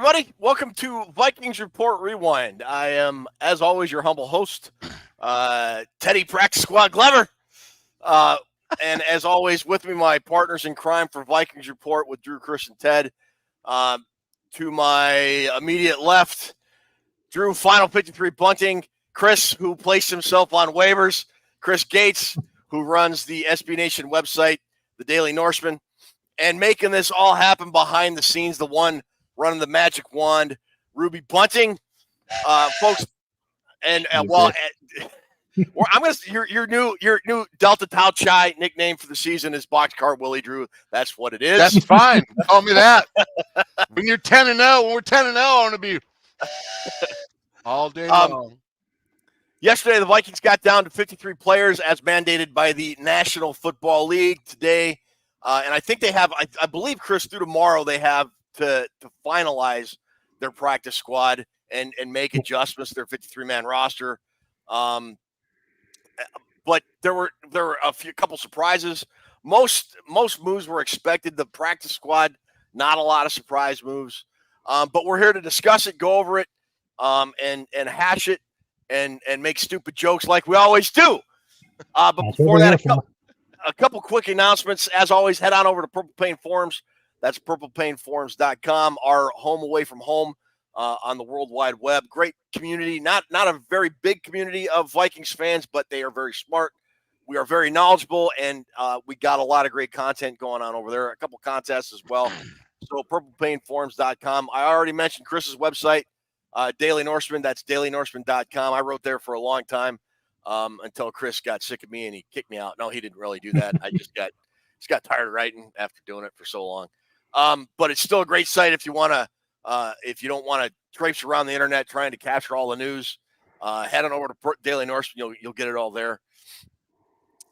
everybody. Welcome to Vikings Report Rewind. I am, as always, your humble host, Teddy Practice Squad Glover. And as always, with me, my partners in crime for Vikings Report with Drew, Chris, and Ted. To my immediate left, Drew, Final 53 Bunting. Chris, who placed himself on waivers. Chris Gates, who runs the SB Nation website, the Daily Norseman. And making this all happen behind the scenes, the one running the magic wand, Ruby Bunting, folks. And I'm gonna your new Delta Tau Chai nickname for the season is Boxcar Willie. Drew. That's what it is. That's fine. Call me that. When you're 10-0, when we're 10-0, I want to be all day long. Yesterday, the Vikings got down to 53 players as mandated by the National Football League. Today, and I think they have, I believe, Chris, through tomorrow, they have to finalize their practice squad and make adjustments to their 53-man roster. But there were couple surprises. Most moves were expected. The practice squad, not a lot of surprise moves. But we're here to discuss it, go over it, and hash it, and make stupid jokes like we always do. But before that, a couple quick announcements. As always, head on over to Purple Pain Forums. That's purplepainforums.com, our home away from home on the World Wide Web. Great community, not a very big community of Vikings fans, but they are very smart. We are very knowledgeable, and we got a lot of great content going on over there. A couple contests as well. So purplepainforums.com. I already mentioned Chris's website, Daily Norseman. That's dailynorseman.com. I wrote there for a long time until Chris got sick of me and he kicked me out. No, he didn't really do that. I just got tired of writing after doing it for so long. But it's still a great site if you want to, if you don't want to traipse around the internet trying to capture all the news. Head on over to Daily Norseman. You'll get it all there.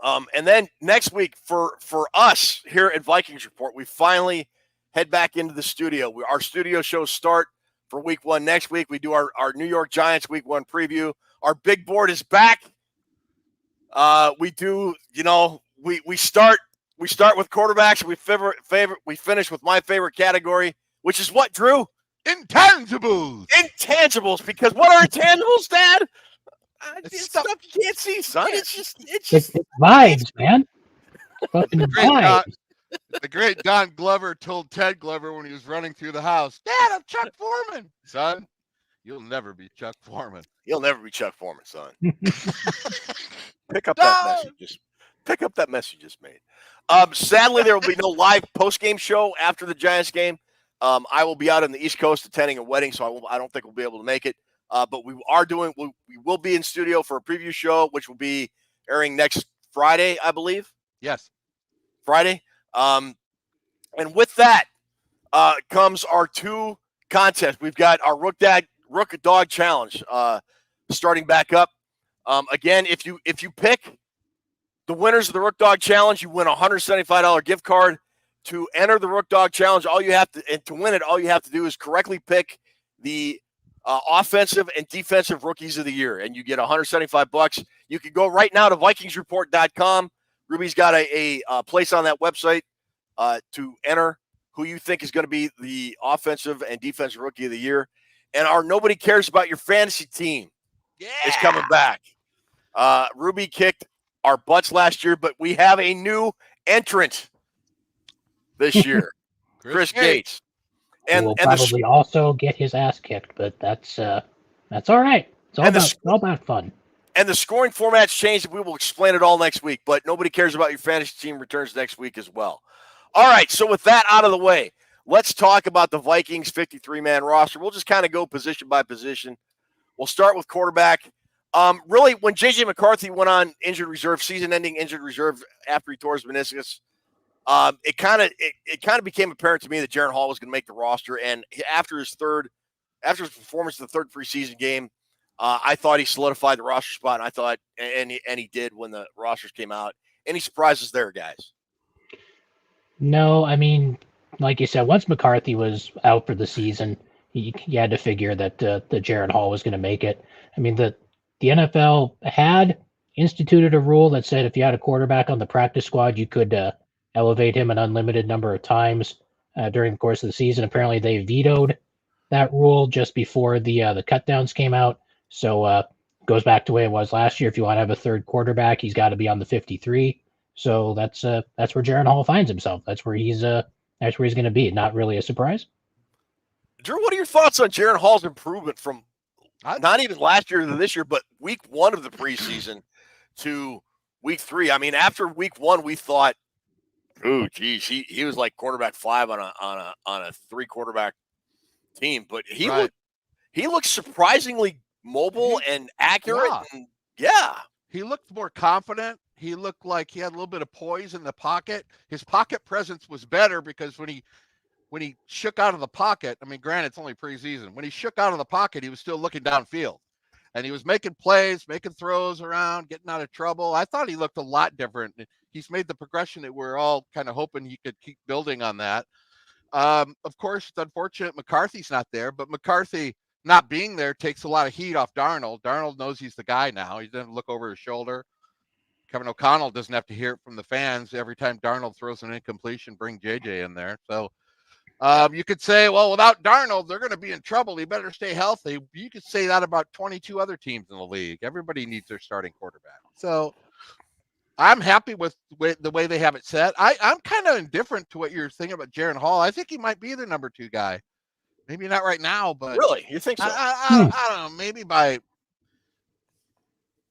And then next week for us here at Vikings Report, we finally head back into the studio. Our studio shows start for week one next week. We do our New York Giants week one preview. Our big board is back. We do, we start with quarterbacks. We finish with my favorite category, which is what, Drew? Intangibles. Because what are intangibles, Dad? It's stuff you can't see, son. It's vibes, man. Fucking vibes. The great Don Glover told Ted Glover when he was running through the house, "Dad, I'm Chuck Foreman." Son, you'll never be Chuck Foreman. You'll never be Chuck Foreman, son. Pick up that mess you just made. Sadly, there will be no live post-game show after the Giants game. I will be out on the East Coast attending a wedding, so I don't think we'll be able to make it. But we will be in studio for a preview show, which will be airing next Friday, I believe. Yes, Friday. And with that comes our two contests. We've got our Rook Dog Challenge starting back up. Again, if you pick the winners of the Rook Dog Challenge, you win a $175 gift card. To enter the Rook Dog Challenge, to win it, all you have to do is correctly pick the offensive and defensive rookies of the year, and you get $175. You can go right now to VikingsReport.com. Ruby's got a place on that website to enter who you think is going to be the offensive and defensive rookie of the year. And our Nobody Cares About Your Fantasy team is coming back. Ruby kicked our butts last year, but we have a new entrant this year, Chris Gates. And will probably also get his ass kicked, but that's all right. It's all about fun. And the scoring format's changed. We will explain it all next week, but Nobody Cares About Your Fantasy team returns next week as well. All right, so with that out of the way, let's talk about the Vikings 53-man roster. We'll just kind of go position by position. We'll start with quarterback. Really, when J.J. McCarthy went on injured reserve, season-ending injured reserve after he tore his meniscus, it kind of became apparent to me that Jaren Hall was going to make the roster. And after his performance in the third preseason game, I thought he solidified the roster spot. And I thought, and he did when the rosters came out. Any surprises there, guys? No, I mean, like you said, once McCarthy was out for the season, you had to figure that the Jaren Hall was going to make it. I mean, the NFL had instituted a rule that said if you had a quarterback on the practice squad, you could elevate him an unlimited number of times during the course of the season. Apparently, they vetoed that rule just before the cut downs came out. So goes back to the way it was last year. If you want to have a third quarterback, he's got to be on the 53. So that's where Jaron Hall finds himself. That's where he's going to be. Not really a surprise. Drew, what are your thoughts on Jaron Hall's improvement from not even last year to this year, but week 1 of the preseason to week 3? I mean, after week 1, we thought, oh, geez, he was like quarterback 5 on a 3 quarterback team, but he looked surprisingly mobile and accurate. He looked more confident. He looked like he had a little bit of poise in the pocket. His pocket presence was better because when he shook out of the pocket, I mean, granted, it's only preseason. When he shook out of the pocket, he was still looking downfield. And he was making plays, making throws around, getting out of trouble. I thought he looked a lot different. He's made the progression that we're all kind of hoping he could keep building on that. Of course, it's unfortunate McCarthy's not there, but McCarthy not being there takes a lot of heat off Darnold. Darnold knows he's the guy now. He doesn't look over his shoulder. Kevin O'Connell doesn't have to hear it from the fans every time Darnold throws an incompletion, bring JJ in there. So you could say, well, without Darnold, they're going to be in trouble. He better stay healthy. You could say that about 22 other teams in the league. Everybody needs their starting quarterback. So I'm happy with the way they have it set. I'm kind of indifferent to what you're thinking about Jaron Hall. I think he might be the number 2 guy. Maybe not right now, but really, you think so? I don't know. Maybe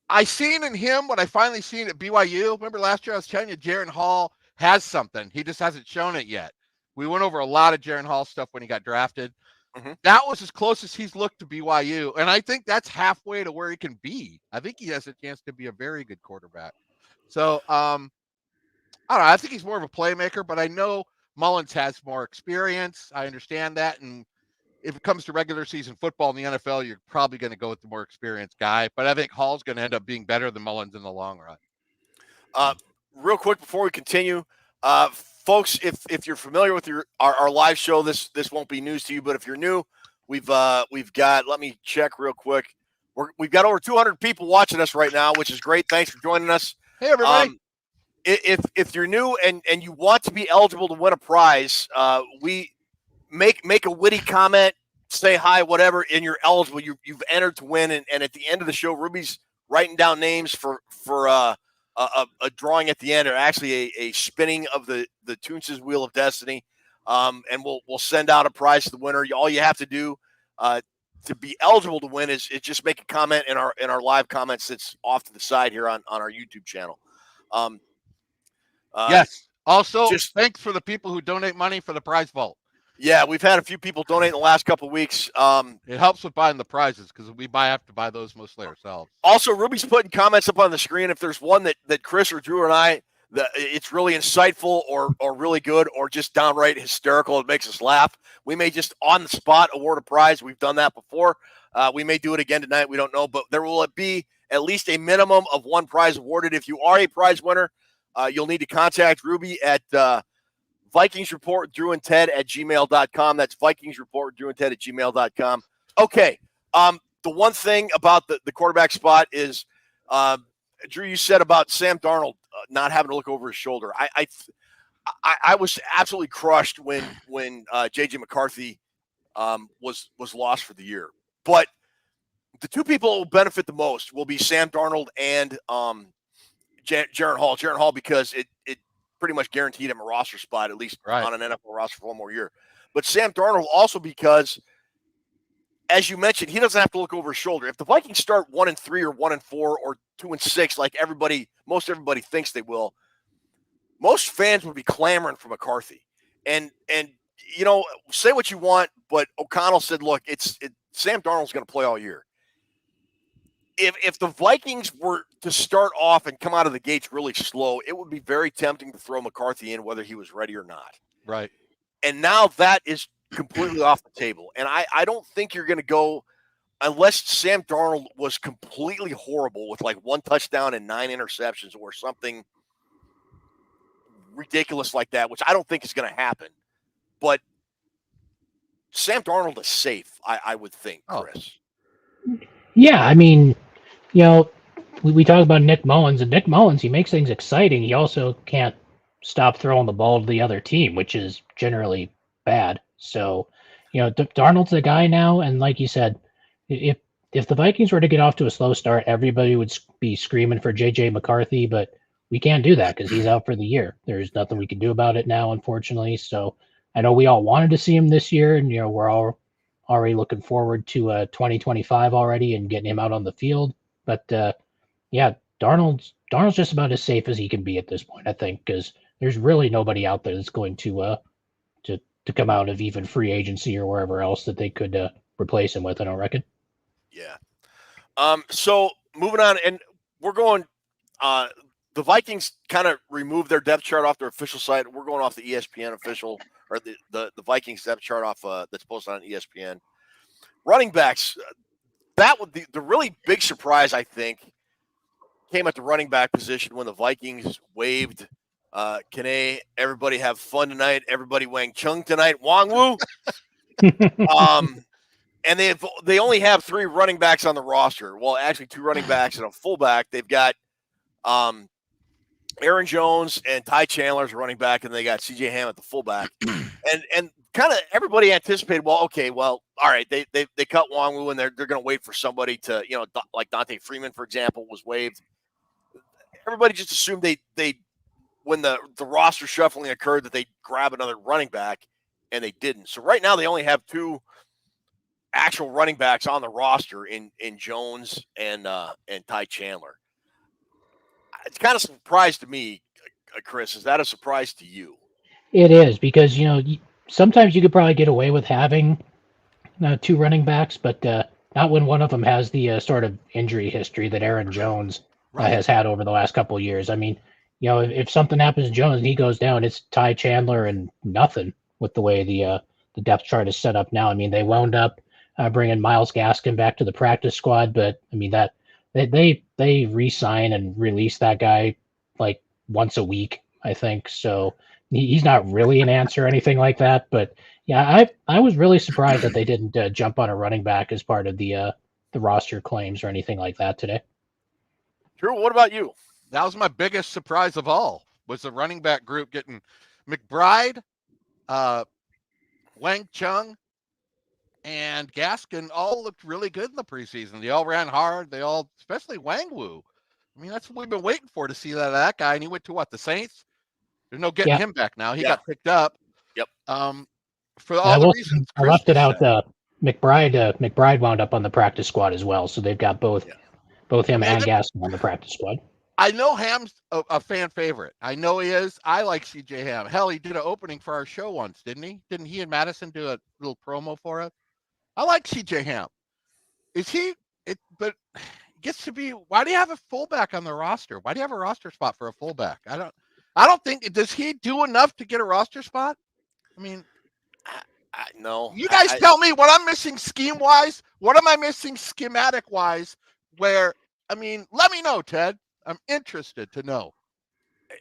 I seen in him what I finally seen at BYU. Remember last year I was telling you Jaron Hall has something. He just hasn't shown it yet. We went over a lot of Jaron Hall stuff when he got drafted. Mm-hmm. That was as close as he's looked to BYU, and I think that's halfway to where he can be. I think he has a chance to be a very good quarterback. So I don't know. I think he's more of a playmaker, but I know Mullins has more experience. I understand that, and if it comes to regular season football in the NFL, you're probably going to go with the more experienced guy. But I think Hall's going to end up being better than Mullins in the long run. Real quick before we continue, folks, if you're familiar with our live show, this won't be news to you. But if you're new, we've got. Let me check real quick. We've got over 200 people watching us right now, which is great. Thanks for joining us. Hey, everybody. If you're new and you want to be eligible to win a prize, we make a witty comment, say hi, whatever, and you're eligible. You've entered to win. And at the end of the show, Ruby's writing down names for a drawing at the end, or actually a spinning of the Toonces Wheel of Destiny. And we'll send out a prize to the winner. All you have to do to be eligible to win is just make a comment in our live comments that's off to the side here on our YouTube channel. Yes. Also, thanks for the people who donate money for the prize vault. Yeah, we've had a few people donate in the last couple of weeks. It helps with buying the prizes because we have to buy those mostly ourselves. Also, Ruby's putting comments up on the screen. If there's one that Chris or Drew and I, it's really insightful or really good or just downright hysterical, it makes us laugh, we may just on the spot award a prize. We've done that before. We may do it again tonight. We don't know, but there will be at least a minimum of one prize awarded. If you are a prize winner, you'll need to contact Ruby at Vikings Report Drew and Ted at gmail.com. That's Vikings Report Drew and Ted at gmail.com. Okay. The one thing about the quarterback spot is, Drew, you said about Sam Darnold not having to look over his shoulder. I was absolutely crushed when JJ McCarthy was lost for the year. But the two people who will benefit the most will be Sam Darnold and Jaron Hall. Jaron Hall, because it pretty much guaranteed him a roster spot, at least on an NFL roster for one more year. But Sam Darnold also because, as you mentioned, he doesn't have to look over his shoulder. If the Vikings start 1-3 or 1-4 or 2-6, like most everybody thinks they will, most fans would be clamoring for McCarthy. And say what you want, but O'Connell said, look, Sam Darnold's going to play all year. If the Vikings were to start off and come out of the gates really slow, it would be very tempting to throw McCarthy in whether he was ready or not. Right. And now that is completely off the table. And I don't think you're going to go unless Sam Darnold was completely horrible with like 1 touchdown and 9 interceptions or something ridiculous like that, which I don't think is going to happen. But Sam Darnold is safe, I would think, Chris. Yeah, I mean, we talk about Nick Mullins, and Nick Mullins, he makes things exciting. He also can't stop throwing the ball to the other team, which is generally bad. So, Darnold's the guy now, and like you said, if the Vikings were to get off to a slow start, everybody would be screaming for J.J. McCarthy, but we can't do that because he's out for the year. There's nothing we can do about it now, unfortunately. So I know we all wanted to see him this year, and we're all already looking forward to 2025 already and getting him out on the field. But yeah, Darnold's just about as safe as he can be at this point, I think, because there's really nobody out there that's going to come out of even free agency or wherever else that they could replace him with. I don't reckon. Yeah. So moving on, and we're going. The Vikings kind of removed their depth chart off their official site. We're going off the ESPN official or the Vikings depth chart off that's posted on ESPN. Running backs. That would be the really big surprise, I think, came at the running back position when the Vikings waived Kane. Everybody have fun tonight. Everybody Wang Chung tonight. Wang Wu. And they only have 3 running backs on the roster. Well, actually 2 running backs and a fullback. They've got Aaron Jones and Ty Chandler as a running back, and they got C.J. Ham at the fullback. and kind of everybody anticipated, well, okay, well, all right, they cut Wang Wu, and they're going to wait for somebody to, like Dante Freeman, for example, was waived. Everybody just assumed they when the roster shuffling occurred that they'd grab another running back, and they didn't. So right now they only have 2 actual running backs on the roster in Jones and Ty Chandler. It's kind of a surprise to me, Chris. Is that a surprise to you? It is because sometimes you could probably get away with having 2 running backs, but not when one of them has the sort of injury history that Aaron Jones has had over the last couple of years. I mean, if something happens to Jones and he goes down, it's Ty Chandler and nothing with the way the depth chart is set up now. I mean, they wound up bringing Myles Gaskin back to the practice squad, but I mean that they re-sign and release that guy like once a week, I think. So he's not really an answer or anything like that. But yeah, I was really surprised that they didn't jump on a running back as part of the roster claims or anything like that today. Drew, what about you? That was my biggest surprise of all, was the running back group getting McBride, Wang Chung, and Gaskin all looked really good in the preseason. They all ran hard. They all, especially Wang Wu. I mean, that's what we've been waiting for, to see that guy. And he went to what, the Saints? There's no getting him back now. He got picked up. Yep. For all the reasons I left it out. McBride wound up on the practice squad as well, so they've got both him and Gaskin on the practice squad. I know Ham's a fan favorite. I know he is. I like C.J. Ham. Hell, he did an opening for our show once, didn't he? Didn't he and Madison do a little promo for us? I like C.J. Ham. But it gets to be, why do you have a fullback on the roster? Why do you have a roster spot for a fullback? I don't think, does he do enough to get a roster spot? I mean, no. You guys tell me what I'm missing scheme-wise. What am I missing schematic-wise? Where, I mean, let me know, Ted. I'm interested to know.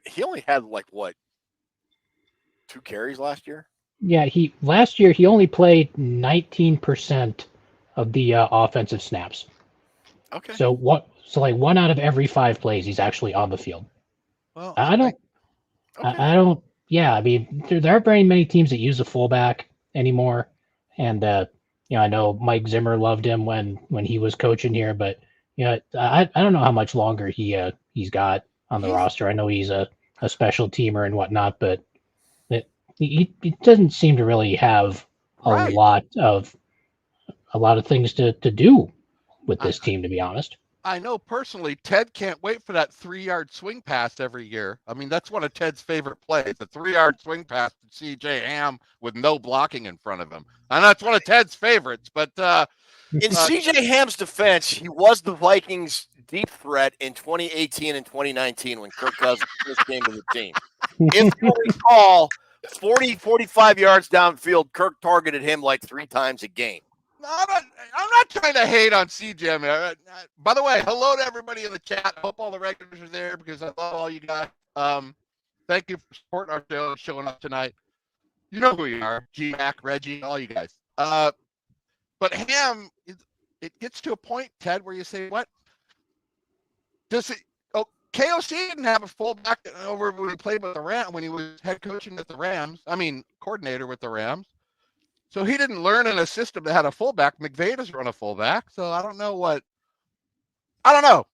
He only had 2 carries last year? Yeah, last year he only played 19% of the offensive snaps. Okay. So 1 out of every 5 plays he's actually on the field. Well, I don't. Yeah, I mean there aren't very many teams that use a fullback anymore, and I know Mike Zimmer loved him when he was coaching here, but I don't know how much longer he's got on the roster. I know he's a special teamer and whatnot, but he doesn't seem to really have a lot of things to do with this team, to be honest. I know personally, Ted can't wait for that 3-yard swing pass every year. I mean, that's one of Ted's favorite plays, the 3-yard swing pass to C.J. Ham with no blocking in front of him. And that's one of Ted's favorites. But in C.J. Ham's defense, he was the Vikings' deep threat in 2018 and 2019 when Kirk Cousins first came to the team. If you recall, 45 yards downfield, Kirk targeted him 3 times a game. No, I'm not trying to hate on CJ. Man. By the way, hello to everybody in the chat. Hope all the regulars are there because I love all you guys. Thank you for supporting our show and showing up tonight. You know who you are. G-Mac, Reggie, all you guys. But Ham, it gets to a point, Ted, where you say, what? Does it? Oh, KOC didn't have a fullback over when he played with the Rams, when he was head coaching at the Rams. I mean, coordinator with the Rams. So he didn't learn in a system that had a fullback. McVay doesn't run a fullback, so I don't know.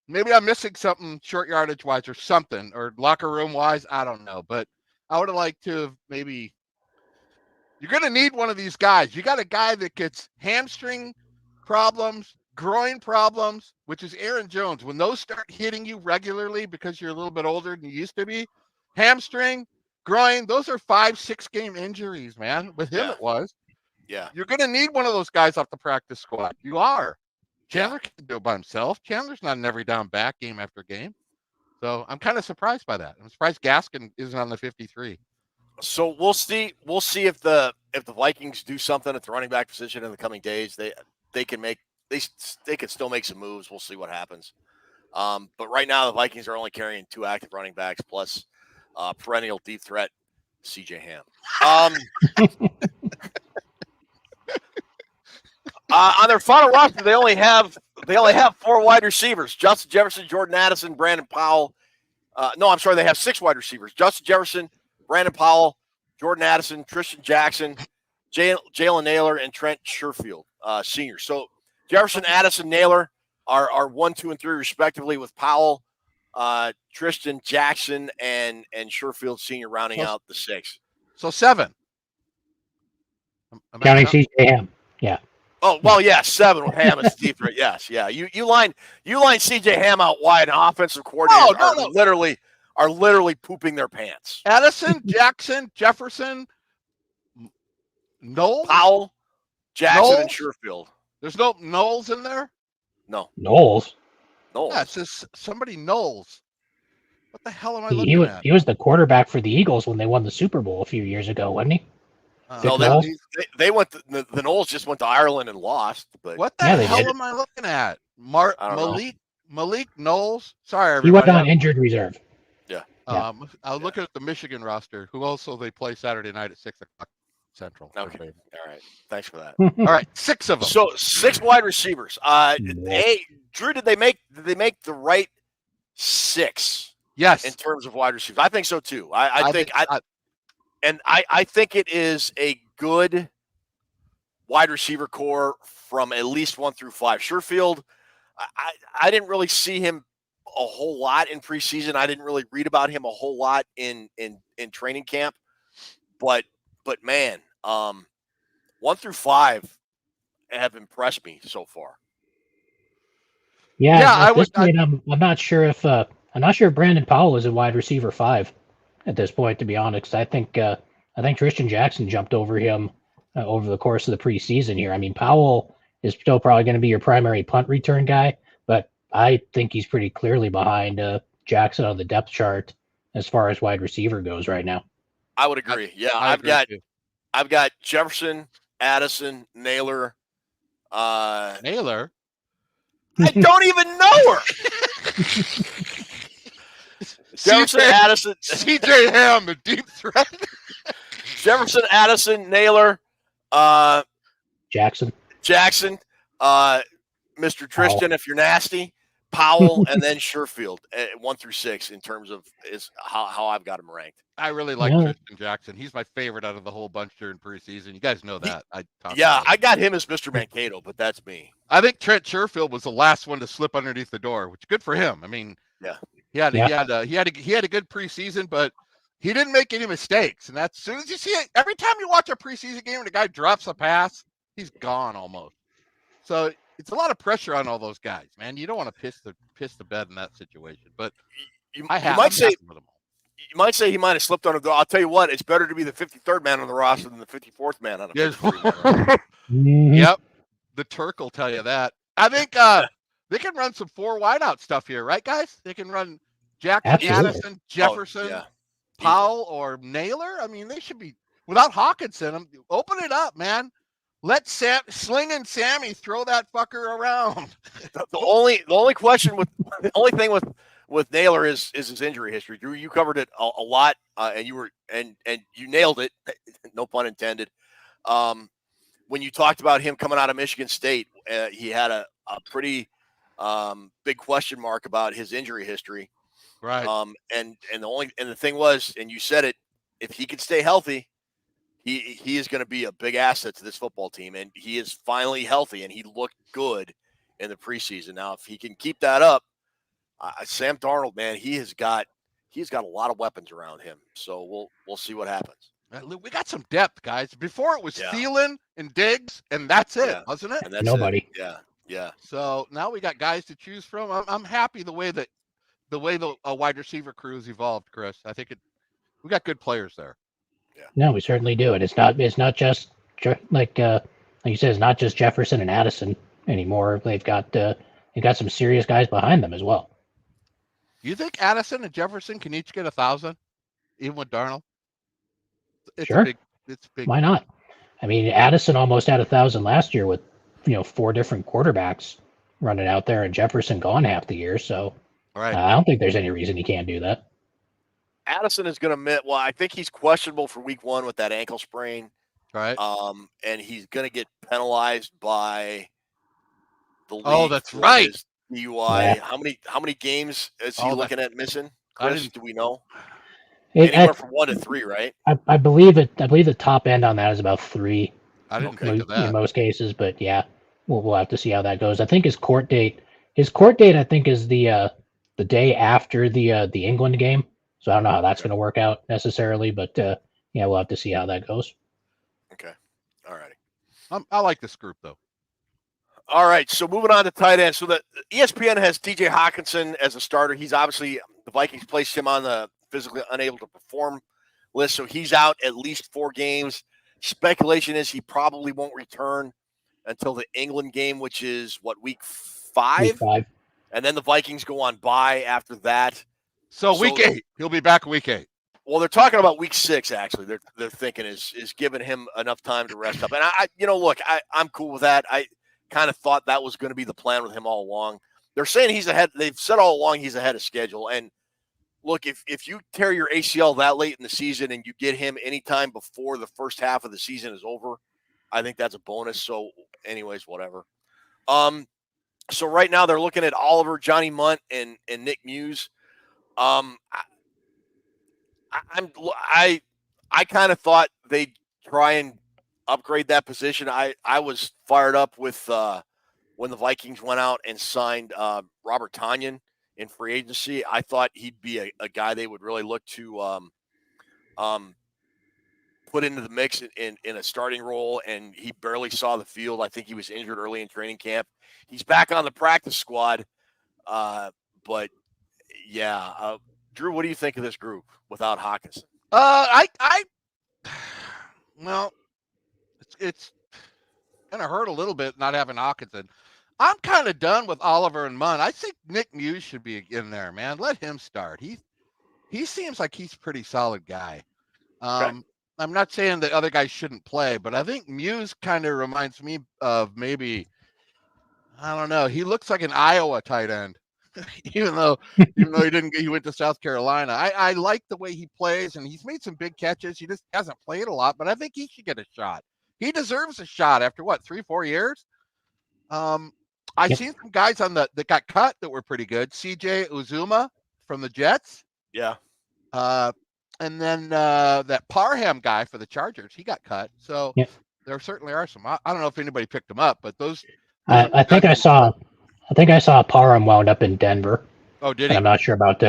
Maybe I'm missing something short yardage wise or something, or locker room wise. I don't know. But I would have liked to have maybe. You're going to need one of these guys. You got a guy that gets hamstring problems, groin problems, which is Aaron Jones. When those start hitting you regularly because you're a little bit older than you used to be, hamstring, groin, those are 5-6 game injuries, man. With him, it was. Yeah. You're going to need one of those guys off the practice squad. You are. Chandler can do it by himself. Chandler's not an every down back game after game. So I'm kind of surprised by that. I'm surprised Gaskin isn't on the 53. So we'll see. We'll see if the Vikings do something at the running back position in the coming days. They can still make some moves. We'll see what happens. But right now the Vikings are only carrying 2 active running backs plus perennial deep threat CJ Ham. On their final roster, they only have 4 wide receivers: Justin Jefferson, Jordan Addison, Brandon Powell. They have 6 wide receivers: Justin Jefferson, Brandon Powell, Jordan Addison, Tristan Jackson, Jalen Naylor, and Trent Sherfield, senior. So Jefferson, Addison, Naylor are 1, 2, and 3 respectively, with Powell, Tristan Jackson, and Sherfield senior rounding out the 6. So 7. Counting CJ Ham. Yeah. Oh, well, yeah, 7 with Ham as deep threat. Yes, yeah. You line CJ Ham out wide, and offensive coordinators are literally pooping their pants. Addison, Jackson, Jefferson, Knowles, Powell, Jackson, Knowles? and Sherfield. There's no Knowles in there? No. Knowles. Yeah, it says somebody Knowles. What the hell am I looking at? He was the quarterback for the Eagles when they won the Super Bowl a few years ago, wasn't he? No, they went. The Knowles just went to Ireland and lost. But what the hell am I looking at? Malik Knowles. Sorry, everybody. He went on injured reserve. Yeah. I was looking at the Michigan roster, who also they play Saturday night at 6 o'clock Central. Okay. All right. Thanks for that. All right, 6 of them. So 6 wide receivers. Drew, did they make the right 6? Yes. In terms of wide receivers, I think so too. I think it is a good wide receiver core from at least 1 through 5. Sherfield, I didn't really see him a whole lot in preseason. I didn't really read about him a whole lot in training camp. But man, 1 through 5 have impressed me so far. Yeah, I'm not sure if Brandon Powell is a wide receiver 5 at this point, to be honest. I think Tristan Jackson jumped over him over the course of the preseason here. I mean, Powell is still probably going to be your primary punt return guy, but I think he's pretty clearly behind Jackson on the depth chart as far as wide receiver goes right now. I would agree. I've got Jefferson, Addison, Naylor. Naylor? I don't even know her. Jefferson, Addison, CJ Ham, the deep threat. Jefferson, Addison, Naylor, Jackson, Mr. Tristan, if you're nasty, Powell, and then Sherfield, 1 through 6 in terms of is how I've got him ranked. I really like Tristan Jackson. He's my favorite out of the whole bunch during preseason. You guys know that. I got him as Mr. Mankato, but that's me. I think Trent Sherfield was the last one to slip underneath the door, which is good for him. I mean, he had a good preseason, but he didn't make any mistakes. And that's as soon as you see it, every time you watch a preseason game and a guy drops a pass, he's gone almost. So it's a lot of pressure on all those guys, man. You don't want to piss the bed in that situation. But you might say he might have slipped under the. I'll tell you what, it's better to be the 53rd man on the roster than the 54th man on the 53rd. Yep, the Turk will tell you that. I think they can run some 4 wideout stuff here, right, guys? They can run Jackson, Addison, Jefferson, Powell, or Naylor. I mean, they should be without Hawkins in them. Open it up, man. Let Sling and Sammy throw that fucker around. The only question with the only thing with Naylor is his injury history. Drew, you covered it a lot, and you nailed it. No pun intended. When you talked about him coming out of Michigan State, he had a pretty big question mark about his injury history. Right. And the thing was, and you said it, if he could stay healthy, he is going to be a big asset to this football team, and he is finally healthy, and he looked good in the preseason. Now, if he can keep that up, Sam Darnold, man, he's got a lot of weapons around him. So we'll see what happens. We got some depth, guys. Before it was Thielen and Diggs, and that's it, wasn't it? And that's Nobody. It. Yeah. So now we got guys to choose from. I'm happy the way the wide receiver crew has evolved, Chris. I think we got good players there. Yeah. No, we certainly do. And it's not just like you said, it's not just Jefferson and Addison anymore. They've got some serious guys behind them as well. You think Addison and Jefferson can each get 1,000, even with Darnold? Sure. It's big. Why not? I mean, Addison almost had 1,000 last year with 4 different quarterbacks running out there, and Jefferson gone half the year. So right. I don't think there's any reason he can't do that. Addison is going to admit. Well, I think he's questionable for week 1 with that ankle sprain. Right. And he's going to get penalized by the league. Oh, that's right. DUI. Yeah. How many games is he looking at missing? Chris, do we know? Anywhere from 1 to 3, right? I believe the top end on that is about 3. I didn't think of that in most cases, but yeah, we'll have to see how that goes. I think his court date, I think, is the day after the England game. So I don't know how that's going to work out necessarily, but yeah, we'll have to see how that goes. Okay, all righty. I like this group though. All right, so moving on to tight end. So the ESPN has TJ Hawkinson as a starter. He's obviously, the Vikings placed him on the physically unable to perform list, so he's out at least 4 games. Speculation is he probably won't return until the England game, which is week 5? Week 5. And then the Vikings go on bye after that. So week 8, he'll be back week 8. Well, they're talking about week 6. Actually, they're thinking is giving him enough time to rest up. And I'm cool with that. I kind of thought that was going to be the plan with him all along. They're saying he's ahead. They've said all along he's ahead of schedule. And look, if you tear your ACL that late in the season and you get him anytime before the first half of the season is over, I think that's a bonus. So, anyways, whatever. So right now they're looking at Oliver, Johnny Munt, and Nick Muse. I kind of thought they'd try and upgrade that position. I was fired up with when the Vikings went out and signed Robert Tonyan in free agency. I thought he'd be a guy they would really look to put into the mix in a starting role, and he barely saw the field. I think he was injured early in training camp. He's back on the practice squad, but yeah. Drew, what do you think of this group without Hawkinson? Well, it's gonna hurt a little bit not having Hawkinson. I'm kind of done with Oliver and Munn. I think Nick Muse should be in there, man. Let him start. He seems like he's a pretty solid guy. Okay. I'm not saying that other guys shouldn't play, but I think Muse kind of reminds me of maybe, I don't know. He looks like an Iowa tight end, even though he went to South Carolina. I like the way he plays, and he's made some big catches. He just hasn't played a lot, but I think he should get a shot. He deserves a shot after 3-4 years. I've seen some guys that got cut that were pretty good. CJ Uzuma from the Jets. Yeah. And then that Parham guy for the Chargers, he got cut. So there certainly are some. I don't know if anybody picked them up, but those I think I saw Parham wound up in Denver. Oh, did he? I'm not sure about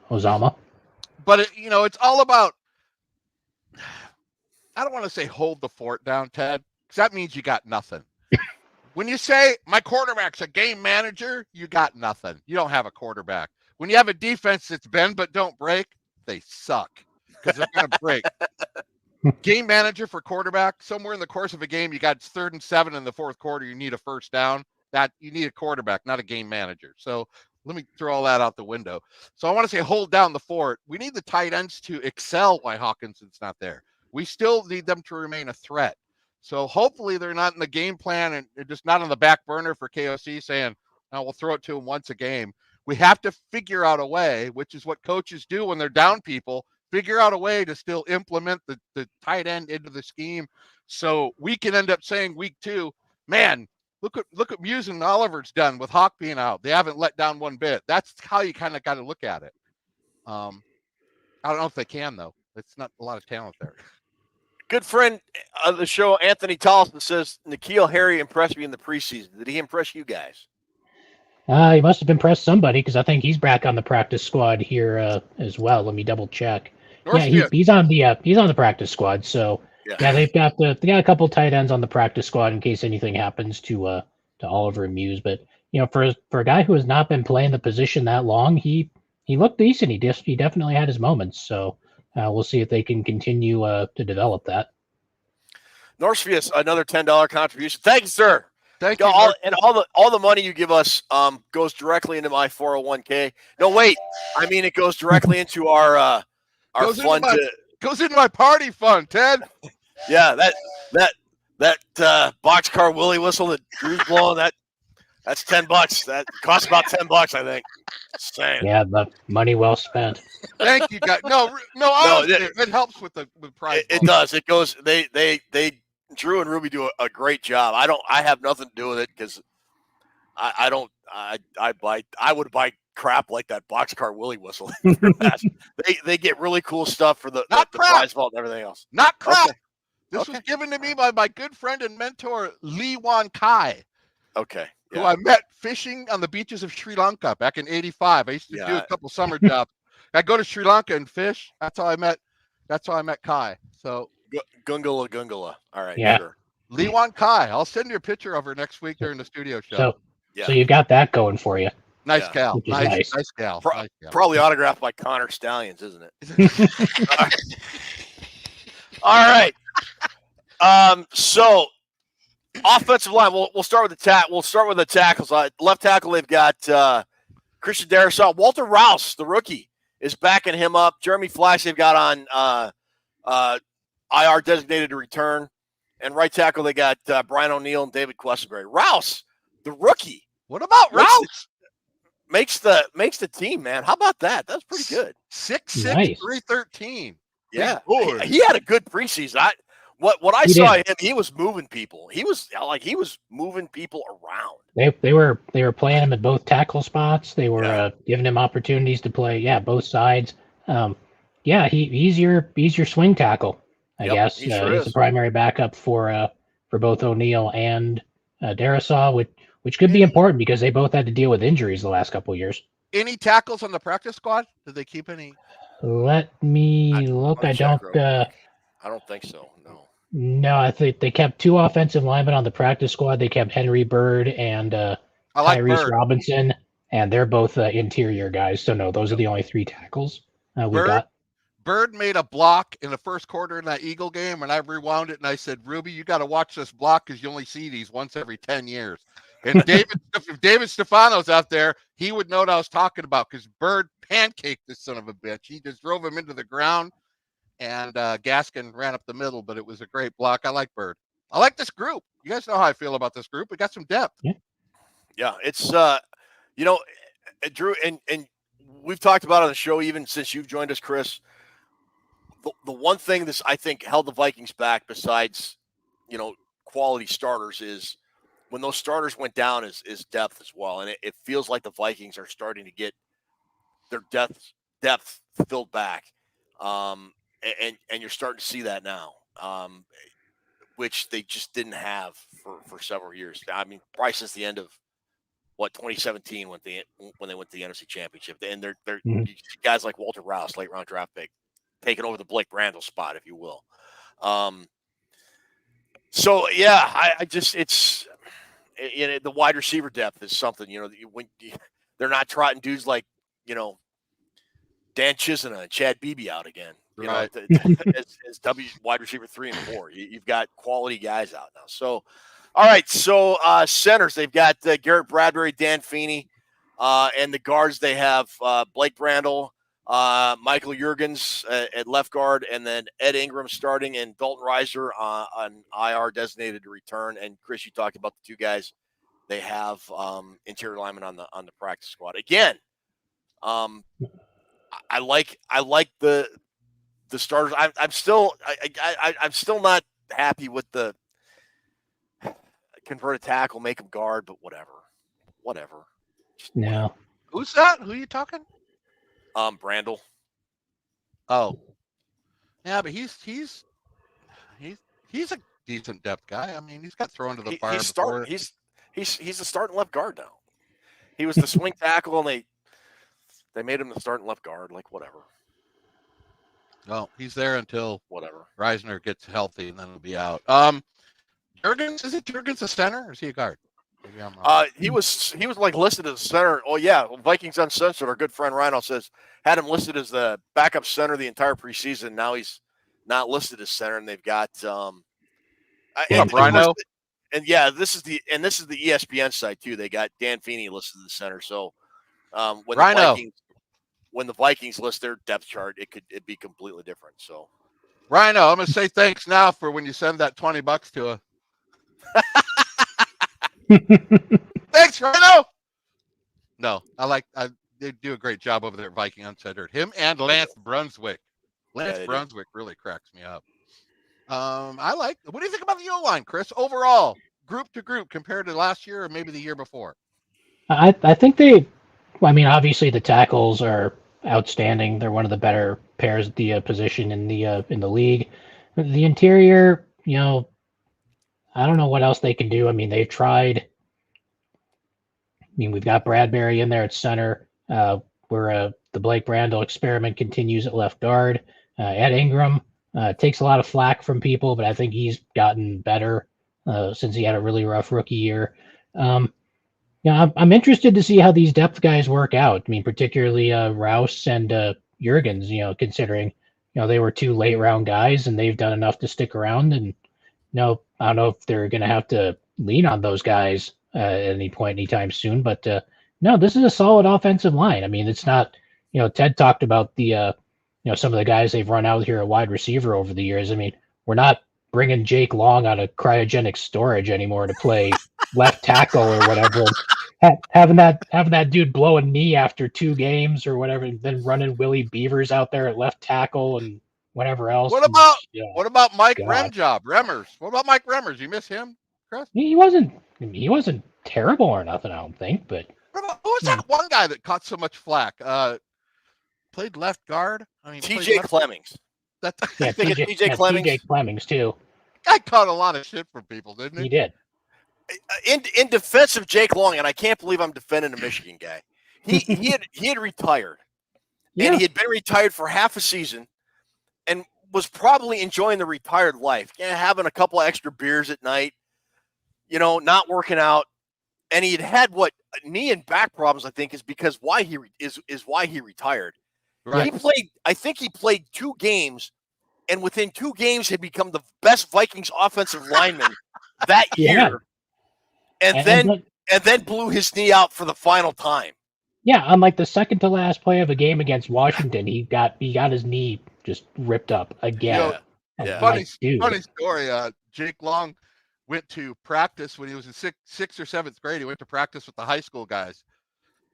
Uzama. But it's all about. I don't want to say hold the fort down, Ted, because that means you got nothing. When you say my quarterback's a game manager, you got nothing. You don't have a quarterback. When you have a defense that's bend but don't break, they suck because they're going to break. Game manager for quarterback, somewhere in the course of a game, you got 3rd and 7 in the 4th quarter, you need a first down. That you need a quarterback, not a game manager. So let me throw all that out the window. So I want to say hold down the fort. We need the tight ends to excel while Hawkinson's not there. We still need them to remain a threat. So hopefully they're not in the game plan and they're just not on the back burner for KOC saying, oh, we'll throw it to them once a game. We have to figure out a way, which is what coaches do when they're down people, figure out a way to still implement the tight end into the scheme. So we can end up saying week 2, man, look what Muse and Oliver's done with Hawk being out. They haven't let down one bit. That's how you kind of got to look at it. I don't know if they can, though. It's not a lot of talent there. Good friend of the show, Anthony Tollison, says N'Keal Harry impressed me in the preseason. Did he impress you guys? He must have impressed somebody because I think he's back on the practice squad here as well. Let me double check. Yeah, he's on the practice squad. So yeah, they got a couple tight ends on the practice squad in case anything happens to Oliver and Muse. But for a guy who has not been playing the position that long, he looked decent. He definitely had his moments. So we'll see if they can continue to develop that. Norsefius, another $10 contribution. Thank you, sir. Thank you. All the money you give us goes directly into my 401k. No, wait. I mean, it goes directly into our fund. Goes into my party fund, Ted. Yeah, that boxcar Willie whistle that Drew's blowing, that's $10. That costs about $10, I think. Same. Yeah, the money well spent. Thank you, guys. No, honestly, it helps with prize. It does. It goes. They Drew and Ruby do a great job. I have nothing to do with it because I would buy crap like that boxcar Willie whistle. they get really cool stuff for the prize vault and everything else. Not crap. Okay. This was given to me by my good friend and mentor Lee Wan Kai. Okay. Yeah. Who I met fishing on the beaches of Sri Lanka back in '85. I used to do a couple summer jobs. I go to Sri Lanka and fish. That's how I met Kai. So Gungala. All right. Yeah. Sure. Lee Wan Kai. I'll send you a picture of her next week during the studio show. So you've got that going for you. Nice gal. Nice gal. Probably autographed by Connor Stallions, isn't it? All right. So offensive line. We'll start with the tackles. Left tackle, they've got Christian Darrisaw. Walter Rouse, the rookie, is backing him up. Jeremy Flash, they've got on IR designated to return. And right tackle, they got Brian O'Neill and David Questenberry. Rouse, the rookie. What about Rouse? Makes the team, man. How about that? That's pretty good. 6'6", nice. 313. Yeah, he had a good preseason. What I saw him, he was moving people. He was moving people around. They were playing him at both tackle spots. They were giving him opportunities to play both sides. He's your swing tackle, I guess. He's the primary backup for both O'Neill and Darrisaw, which could be important because they both had to deal with injuries the last couple of years. Any tackles on the practice squad? Did they keep any? Let me look. I don't think so. No. No, I think they kept 2 offensive linemen on the practice squad. They kept Henry Bird and Tyrese Robinson, and they're both interior guys. So no, those are the only 3 tackles we got. Bird made a block in the first quarter in that Eagle game, and I rewound it and I said, Ruby, you got to watch this block because you only see these once every 10 years. And if David Stefano's out there, he would know what I was talking about because Bird pancaked this son of a bitch. He just drove him into the ground, and Gaskin ran up the middle, but it was a great block. I like Bird. I like this group. You guys know how I feel about this group. We got some depth. Yeah, it's Drew, and we've talked about it on the show even since you've joined us, Chris. The one thing this I think held the Vikings back, besides quality starters, is when those starters went down is depth as well, and it feels like the Vikings are starting to get their depth filled back, and you're starting to see that now, which they just didn't have for several years. I mean, probably since the end of 2017 when they went to the NFC Championship, and they're guys like Walter Rouse, late round draft pick, taking over the Blake Brandel spot, if you will. So yeah, I just the wide receiver depth is something, when they're not trotting dudes like, Dan Chisholm and Chad Beebe out again, right. as W wide receiver 3 and 4. You've got quality guys out now. So, all right. So centers, they've got Garrett Bradbury, Dan Feeney, and the guards they have Blake Brandel, Michael Juergens at left guard, and then Ed Ingram starting, and Dalton Reiser on IR designated to return. And Chris, you talked about the 2 guys they have interior linemen on the practice squad. Again, I like the starters. I'm still not happy with the convert a tackle, make them guard, but whatever. No. Who's that? Who are you talking? Brandel. Oh, yeah, but he's he's a decent depth guy. I mean, he's got thrown to the fire He's before. starting. He's the starting left guard now. He was the swing tackle, and they made him the starting left guard. Like whatever. Well, he's there until Whatever. Reisner gets healthy, and then he'll be out. Jurgens, is it Jurgens a center or is he a guard? Maybe I'm wrong. He was like listed as center. Oh yeah, Vikings Uncensored. Our good friend Rhino says had him listed as the backup center the entire preseason. Now he's not listed as center, and they've got Rhino. And yeah, this is the ESPN site too. They got Dan Feeney listed as the center. So when Rhino. the Vikings list their depth chart, it'd be completely different. So Rhino, I'm gonna say thanks now for when you send that $20 to us. Thanks, Rhino. No, they do a great job over there at Viking Uncensored. Him and Lance Brunswick. Lance Brunswick really cracks me up. What do you think about the O-line, Chris? Overall, group to group compared to last year or maybe the year before? I think obviously the tackles are outstanding. They're one of the better pairs at the position in the league. The interior, I don't know what else they can do. I mean, they've tried. I mean, we've got Bradbury in there at center, where the Blake Brandel experiment continues at left guard. Ed Ingram takes a lot of flack from people, but I think he's gotten better since he had a really rough rookie year. I'm interested to see how these depth guys work out. I mean, particularly Rouse and Jurgens, considering, they were 2 late round guys and they've done enough to stick around. And, I don't know if they're going to have to lean on those guys at any point anytime soon. But no, this is a solid offensive line. I mean, it's not, Ted talked about the, some of the guys they've run out here at wide receiver over the years. I mean, we're not bringing Jake Long out of cryogenic storage anymore to play left tackle or whatever. Having that dude blow a knee after 2 games or whatever, and then running Willie Beavers out there at left tackle and whatever else. What about Mike Remmers? What about Mike Remmers? You miss him, Chris? He wasn't terrible or nothing, I don't think. But who was that one guy that caught so much flack? Played left guard. I mean, TJ Clemmings. TJ Clemmings. TJ Clemmings too. Guy caught a lot of shit from people, didn't he? He did. In defense of Jake Long, and I can't believe I'm defending a Michigan guy. He had retired, and he had been retired for half a season, and was probably enjoying the retired life, having a couple of extra beers at night, not working out, and he had what knee and back problems. I think is because why he retired. Right. I think he played 2 games, and within 2 games had become the best Vikings offensive lineman that year. And then blew his knee out for the final time. Yeah, on like the second to last play of a game against Washington, he got his knee just ripped up again. Funny story. Jake Long went to practice when he was in sixth or seventh grade. He went to practice with the high school guys.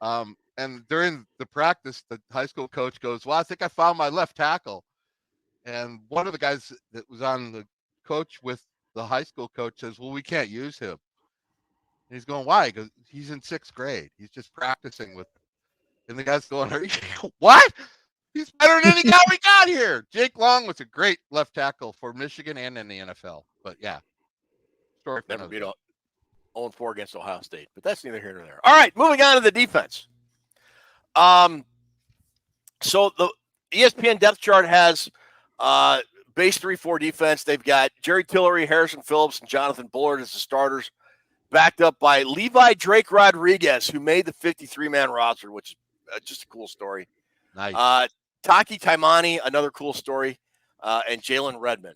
And during the practice, the high school coach goes, "Well, I think I found my left tackle." And one of the guys that was on the coach with the high school coach says, "Well, we can't use him." And he's going, "Why?" Because he's in 6th grade. He's just practicing with him. And the guy's going, "What? He's better than any guy we got here." Jake Long was a great left tackle for Michigan and in the NFL. But yeah. Story never beat 0-4 against Ohio State. But that's neither here nor there. All right, moving on to the defense. So the ESPN depth chart has base 3-4 defense. They've got Jerry Tillery, Harrison Phillips, and Jonathan Bullard as the starters, backed up by Levi Drake Rodriguez, who made the 53-man roster, which is just a cool story. Nice. Taki Taimani, another cool story, and Jalen Redmond.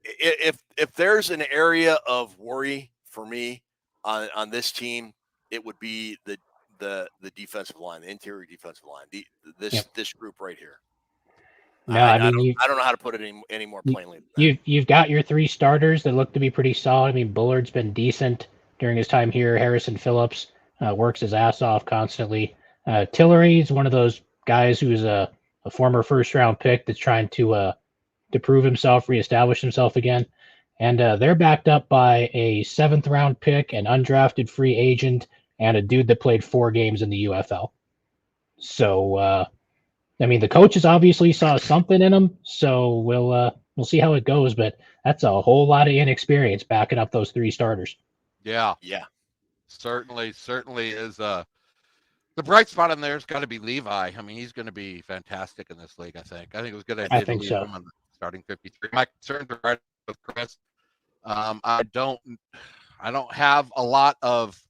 If there's an area of worry for me on this team, it would be the defensive line, the interior defensive line, this group right here. No, I don't know how to put it any more plainly. You've got your 3 starters that look to be pretty solid. I mean, Bullard's been decent during his time here. Harrison Phillips works his ass off constantly. Tillery's one of those guys who's a former first-round pick that's trying to prove himself, reestablish himself again. And they're backed up by a 7th-round pick, an undrafted free agent, and a dude that played 4 games in the UFL. So, I mean, the coaches obviously saw something in him, so we'll we'll see how it goes. But that's a whole lot of inexperience backing up those 3 starters. Yeah, Yeah. certainly is. The bright spot in there's got to be Levi. I mean, he's going to be fantastic in this league. I think it was a good idea to think leave so. him on the starting 53. My concerns are right with Chris. I don't have a lot of.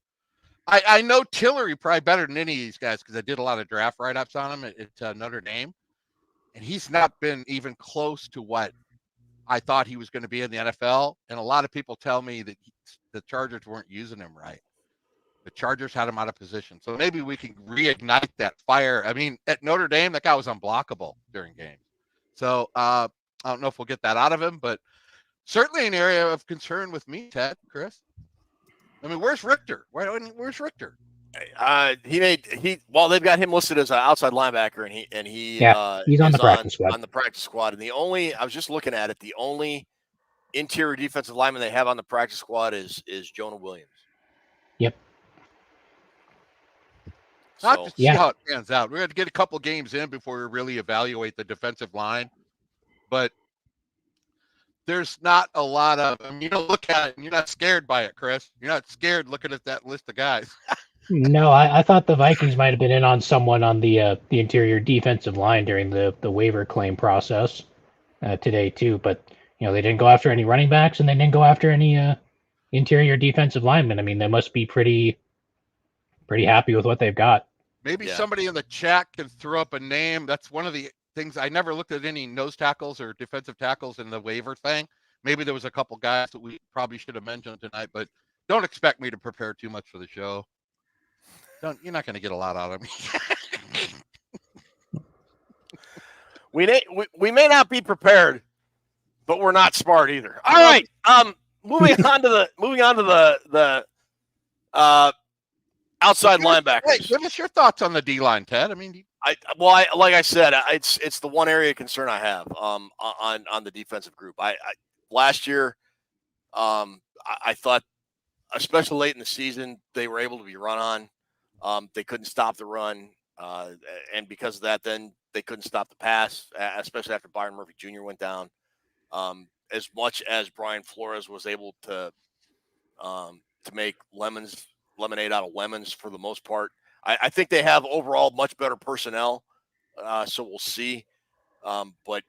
I know Tillery probably better than any of these guys because I did a lot of draft write-ups on him at Notre Dame, and he's not been even close to what I thought he was going to be in the NFL. And a lot of people tell me that the Chargers weren't using him right. The Chargers had him out of position. So maybe we can reignite that fire. I mean, at Notre Dame, that guy was unblockable during games. So I don't know if we'll get that out of him, but certainly an area of concern with me, Ted, Chris. I mean, where's Richter? Where's Richter? They've got him listed as an outside linebacker, and he he's on the practice squad. On the practice squad. And I was just looking at it, the only interior defensive lineman they have on the practice squad is Jonah Williams. Yep. Not to see how it pans out. We're going to get a couple games in before we really evaluate the defensive line. But there's not a lot of, I mean, you don't look at it and you're not scared by it, Chris. You're not scared looking at that list of guys. No, I thought the Vikings might have been in on someone on the interior defensive line during the waiver claim process today too. But they didn't go after any running backs and they didn't go after any interior defensive linemen. I mean, they must be pretty happy with what they've got. Maybe somebody in the chat can throw up a name. That's one of the things. I never looked at any nose tackles or defensive tackles in the waiver thing. Maybe there was a couple guys that we probably should have mentioned tonight, but don't expect me to prepare too much for the show. You're not going to get a lot out of me. We may not be prepared, but we're not smart either. All right. Moving on to the outside linebackers. Hey, give us your thoughts on the D line, Ted. I mean, like I said, it's the one area of concern I have on the defensive group. Last year, I thought, especially late in the season, they were able to be run on. They couldn't stop the run, and because of that, then they couldn't stop the pass, especially after Byron Murphy Jr. went down. As much as Brian Flores was able to make lemonade out of lemons for the most part, I think they have overall much better personnel. So we'll see. But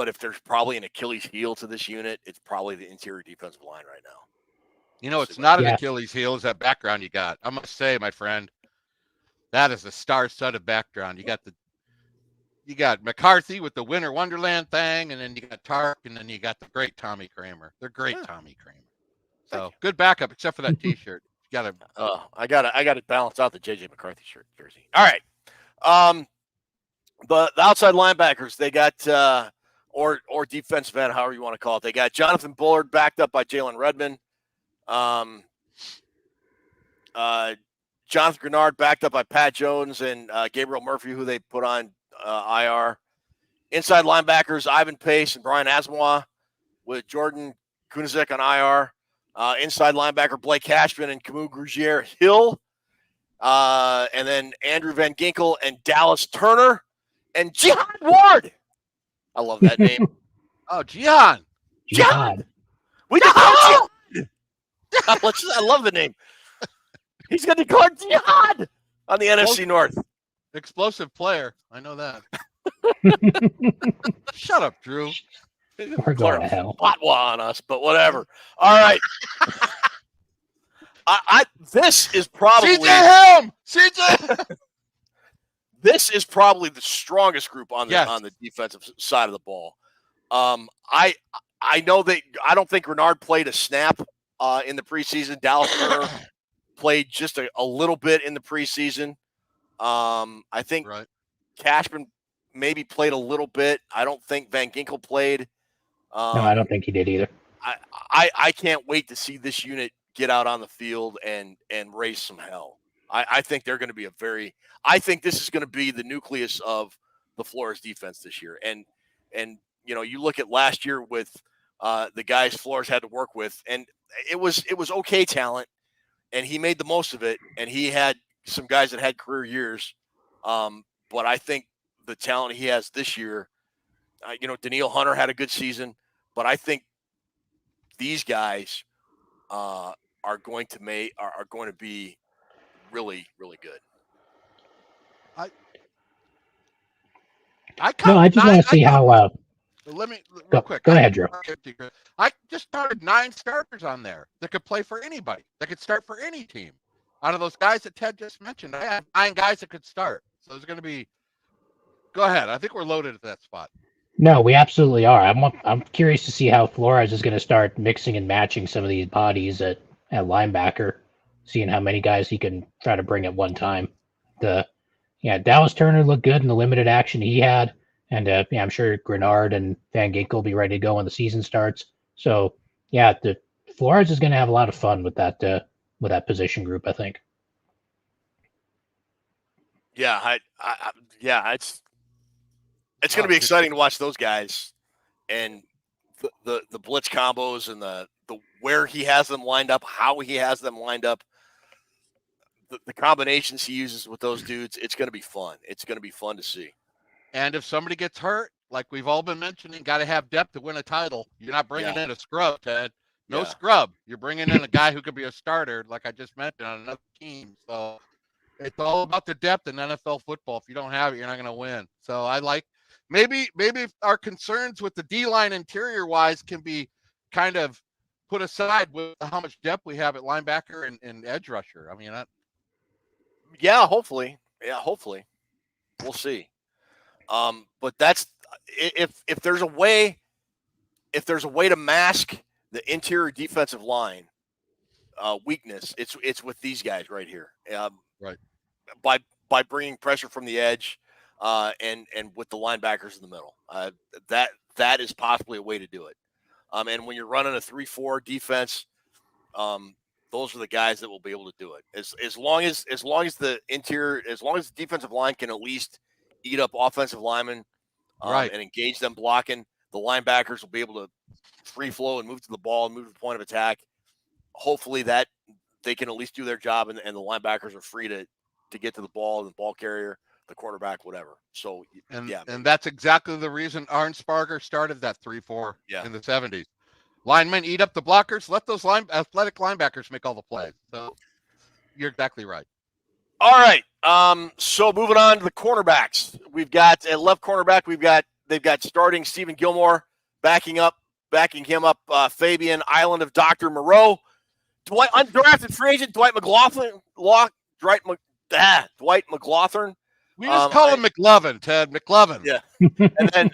if there's probably an Achilles heel to this unit, it's probably the interior defensive line right now. It's not an Achilles heel. Is that background you got? I must say, my friend, that is a star-studded background. You got McCarthy with the Winter Wonderland thing, and then you got Tark, and then you got the great Tommy Kramer. They're great, Tommy Kramer. So good backup, except for that T-shirt. You got to. I got to balance out the JJ McCarthy jersey. All right. The outside linebackers, they got or defensive end, however you want to call it. They got Jonathan Bullard backed up by Jalen Redmond. Jonathan Grenard backed up by Pat Jones and Gabriel Murphy, who they put on IR. Inside linebackers, Ivan Pace and Brian Asamoah with Jordan Kunizek on IR. Inside linebacker, Blake Cashman and Camus Grugier Hill. And then Andrew Van Ginkel and Dallas Turner and Jihad Ward. I love that name. Oh, Jihad. We declared Jihad. I love the name. He's going to declare Jihad on the NFC North. Explosive player. I know that. Shut up, Drew. We're going to hell. Fatwa on us, but whatever. All right. This is probably CJ. This is probably the strongest group on the defensive side of the ball. I know that I don't think Renard played a snap in the preseason. Dallas Turner played just a little bit in the preseason. I think Cashman maybe played a little bit. I don't think Van Ginkel played. No, I don't think he did either. I can't wait to see this unit get out on the field and raise some hell. I think they're going to be I think this is going to be the nucleus of the Flores defense this year. And you look at last year with the guys Flores had to work with, and it was okay talent, and he made the most of it. And he had some guys that had career years. But I think the talent he has this year, Daniil Hunter had a good season. but I think these guys are going to be really, really good. I just want to see how. Let me real quick. Go ahead, Drew. I just started 9 starters on there that could play for anybody. That could start for any team. Out of those guys that Ted just mentioned, I have 9 guys that could start. So there's going to be. Go ahead. I think we're loaded at that spot. No, we absolutely are. I'm curious to see how Flores is going to start mixing and matching some of these bodies at linebacker, seeing how many guys he can try to bring at one time. Dallas Turner looked good in the limited action he had, and I'm sure Grenard and Van Ginkel will be ready to go when the season starts. So the Flores is going to have a lot of fun with that position group, I think. Yeah, it's going to be exciting to watch those guys and the blitz combos and the where he has them lined up, how he has them lined up, the combinations he uses with those dudes. It's going to be fun. It's going to be fun to see. And if somebody gets hurt, like we've all been mentioning, got to have depth to win a title. You're not bringing in a scrub, Ted. No scrub. You're bringing in a guy who could be a starter, like I just mentioned, on another team. So it's all about the depth in NFL football. If you don't have it, you're not going to win. So I like maybe our concerns with the D-line interior-wise can be kind of put aside with how much depth we have at linebacker and edge rusher. I mean, hopefully. Yeah, hopefully. We'll see. But that's if there's a way to mask the interior defensive line weakness, it's with these guys right here. Right. By bringing pressure from the edge, and with the linebackers in the middle, that is possibly a way to do it. And when you're running a 3-4 defense, those are the guys that will be able to do it. As long as the interior, as long as the defensive line can at least eat up offensive linemen, and engage them blocking, the linebackers will be able to free flow and move to the ball and move to the point of attack. Hopefully that they can at least do their job, and the linebackers are free to get to the ball, the ball carrier, the quarterback, whatever. So and that's exactly the reason Arnsparger started that 3-4 in the 70s. Linemen eat up the blockers. Let those athletic linebackers make all the plays. So you're exactly right. All right. So moving on to the cornerbacks, we've got at left cornerback. They've got starting Stephen Gilmore backing him up. Fabian Island of Dr. Moreau, undrafted free agent Dwight McLaughlin. Dwight McLaughlin. We just call him McLovin, Ted. McLovin. Yeah. And then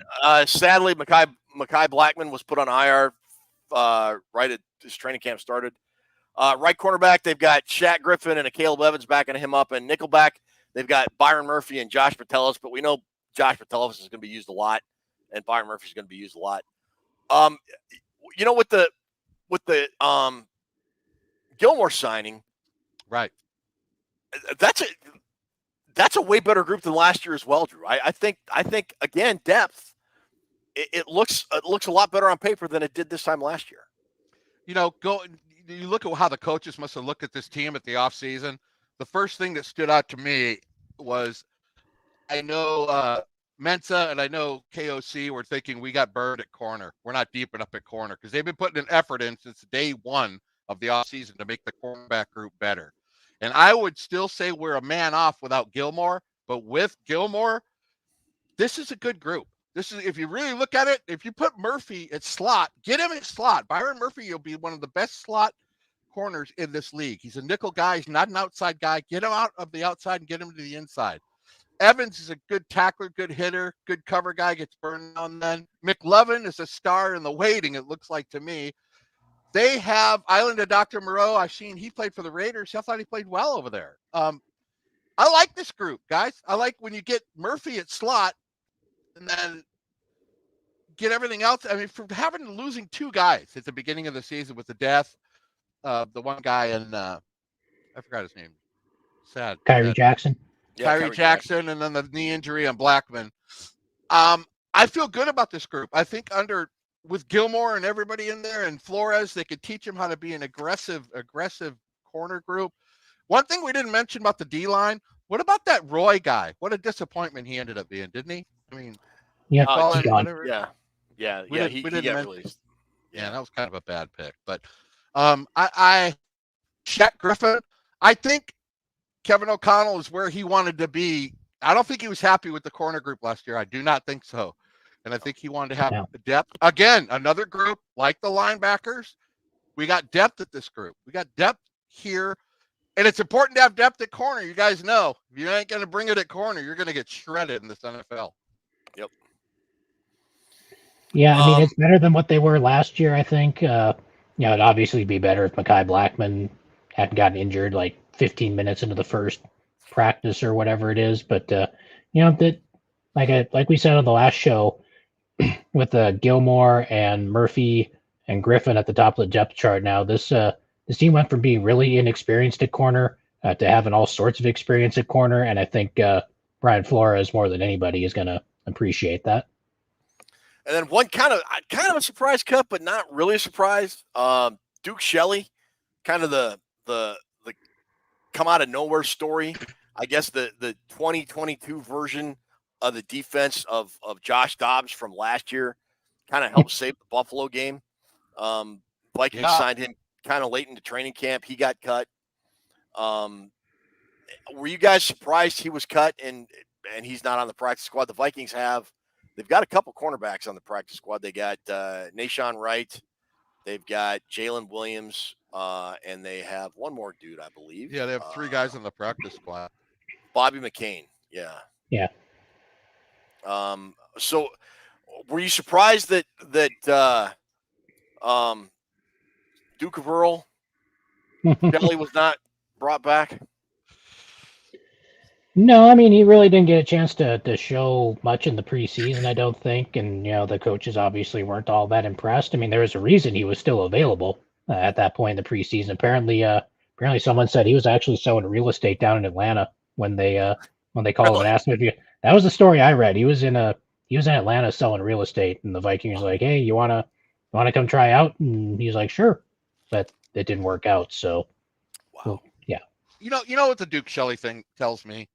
sadly, Mekhi Blackman was put on IR right at his training camp started. Right cornerback, they've got Shaq Griffin and Caleb Evans backing him up. And nickelback, they've got Byron Murphy and Josh Patelis. But we know Josh Patelis is going to be used a lot, and Byron Murphy is going to be used a lot. With the Gilmore signing, right? That's a way better group than last year as well, Drew. I think again, depth. It looks a lot better on paper than it did this time last year. You look at how the coaches must have looked at this team at the offseason. The first thing that stood out to me was I know Mensa and I know KOC were thinking we got burned at corner. We're not deep enough at corner because they've been putting an effort in since day one of the offseason to make the cornerback group better. And I would still say we're a man off without Gilmore, but with Gilmore, this is a good group. This is, if you really look at it, if you put Murphy at slot, get him at slot. Byron Murphy will be one of the best slot corners in this league. He's a nickel guy. He's not an outside guy. Get him out of the outside and get him to the inside. Evans is a good tackler, good hitter, good cover guy, gets burned now and then. McLovin is a star in the waiting, it looks like to me. They have Island of Dr. Moreau. I've seen he played for the Raiders. I thought he played well over there. I like this group, guys. I like when you get Murphy at slot and then get everything else. I mean, for losing 2 guys at the beginning of the season with the death of the one guy and I forgot his name. Sad. Kyrie Jackson. Yeah, Kyrie Jackson, and then the knee injury on Blackman. I feel good about this group. I think with Gilmore and everybody in there and Flores, they could teach him how to be an aggressive corner group. One thing we didn't mention about the D-line, what about that Roy guy? What a disappointment he ended up being, didn't he? I mean, he got released. Yeah, that was kind of a bad pick. But I Shaq Griffin, I think Kevin O'Connell is where he wanted to be. I don't think he was happy with the corner group last year. I do not think so. And I think he wanted to have depth. Again, another group like the linebackers. We got depth at this group. We got depth here. And it's important to have depth at corner. You guys know, if you ain't going to bring it at corner, you're going to get shredded in this NFL. Yep. Yeah, I mean, it's better than what they were last year, I think. It'd obviously be better if Mekhi Blackman hadn't gotten injured like 15 minutes into the first practice or whatever it is. But, that like we said on the last show, with Gilmore and Murphy and Griffin at the top of the depth chart now, this team went from being really inexperienced at corner to having all sorts of experience at corner. And I think Brian Flores, more than anybody, is going to appreciate that. And then one kind of a surprise cut, but not really a surprise. Duke Shelley, kind of the come out of nowhere story. I guess the 2022 version of the defense of Josh Dobbs from last year kind of helped save the Buffalo game. Vikings signed him kind of late into training camp. He got cut. Were you guys surprised he was cut and he's not on the practice squad? The Vikings they've got a couple cornerbacks on the practice squad. They got Nashawn Wright. They've got Jalen Williams, and they have one more dude, I believe. Yeah, they have three guys on the practice squad. Bobby McCain. Yeah. Yeah. So were you surprised that Duke of Earl Shelley was not brought back? No, I mean, he really didn't get a chance to show much in the preseason, I don't think. And, the coaches obviously weren't all that impressed. I mean, there was a reason he was still available at that point in the preseason. Apparently someone said he was actually selling real estate down in Atlanta when they called him and asked him if that was the story I read. He was in Atlanta selling real estate, and the Vikings were like, hey, you wanna come try out? And he's like, sure. But it didn't work out. So wow. Yeah. You know what the Duke Shelley thing tells me?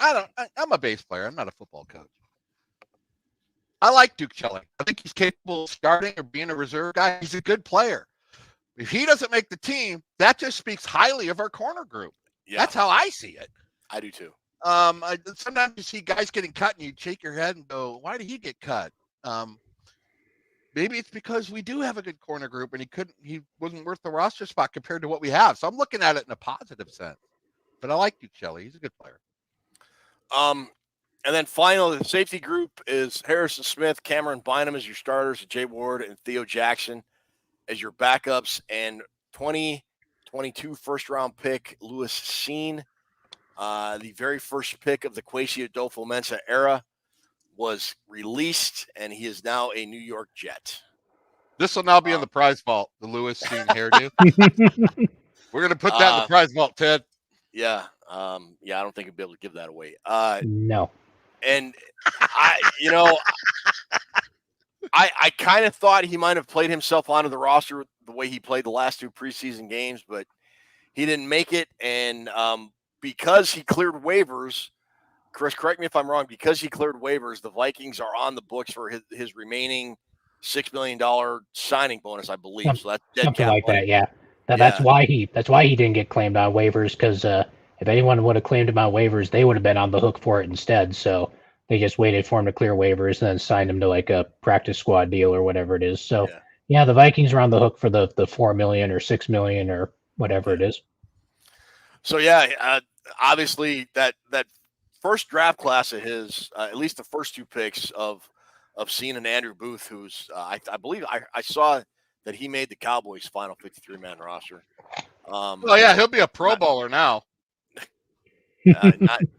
I'm a base player. I'm not a football coach. I like Duke Shelley. I think he's capable of starting or being a reserve guy. He's a good player. If he doesn't make the team, that just speaks highly of our corner group. Yeah. That's how I see it. I do too. Sometimes you see guys getting cut and you shake your head and go, why did he get cut? Maybe it's because we do have a good corner group and he wasn't worth the roster spot compared to what we have. So I'm looking at it in a positive sense. But I like Duke Shelley. He's a good player. And then finally, the safety group is Harrison Smith, Cameron Bynum as your starters, Jay Ward and Theo Jackson as your backups, and 2022 first-round pick Lewis Seen, the very first pick of the Kwesi Adolfo-Mensah era, was released, and he is now a New York Jet. This will now be in the prize vault, the Lewis Seen hairdo. We're going to put that in the prize vault, Ted. Yeah. I don't think I'd be able to give that away. No. And I kind of thought he might have played himself onto the roster the way he played the last two preseason games, but he didn't make it. And because he cleared waivers, Chris, correct me if I'm wrong, because he cleared waivers, the Vikings are on the books for his remaining $6 million signing bonus, I believe. So that's dead something cap like money. that. Yeah. That's why he didn't get claimed on waivers, because if anyone would have claimed him on waivers, they would have been on the hook for it instead. So they just waited for him to clear waivers and then signed him to like a practice squad deal or whatever it is. So the Vikings are on the hook for the $4 million or $6 million or whatever it is. So obviously that first draft class of his, at least the first two picks of Seen and Andrew Booth, who's I believe I saw that he made the Cowboys' final 53-man roster. He'll be a Pro Bowler now.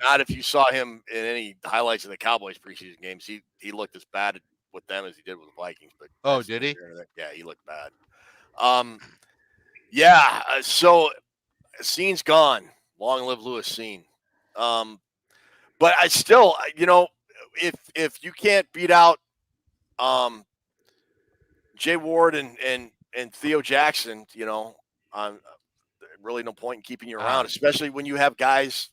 Not if you saw him in any highlights of the Cowboys preseason games. He looked as bad with them as he did with the Vikings. But did he? Yeah, he looked bad. So Seen's gone. Long live Lewis Seen. But I still, if you can't beat out Jay Ward and Theo Jackson, really no point in keeping you around, especially when you have guys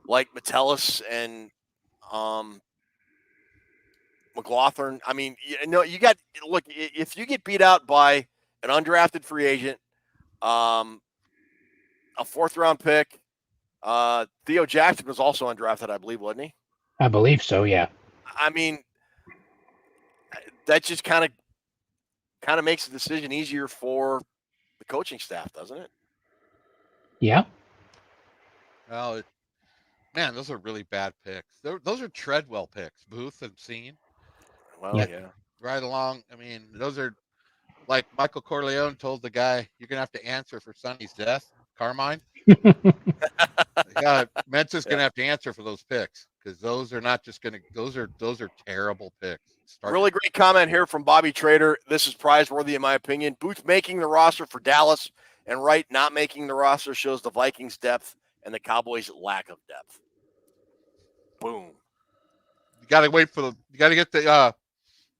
like Metellus and McLaughlin. I mean, you got look. If you get beat out by an undrafted free agent, a 4th-round pick, Theo Jackson was also undrafted, I believe, wasn't he? I believe so. Yeah. I mean, that just kind of makes the decision easier for the coaching staff, doesn't it? Yeah. Well, man, those are really bad picks. Those are Treadwell picks, Booth and Scene. Well, Yep. yeah. Right along. I mean, those are like Michael Corleone told the guy, "You're gonna have to answer for Sonny's death, Carmine." Yeah, Mensa's gonna have to answer for those picks because those are not just gonna. Those are terrible picks. Really great comment here from Bobby Trader. This is prize-worthy in my opinion. Booth making the roster for Dallas and Wright not making the roster shows the Vikings' depth and the Cowboys' lack of depth. Boom. You got to wait for the. You got to get the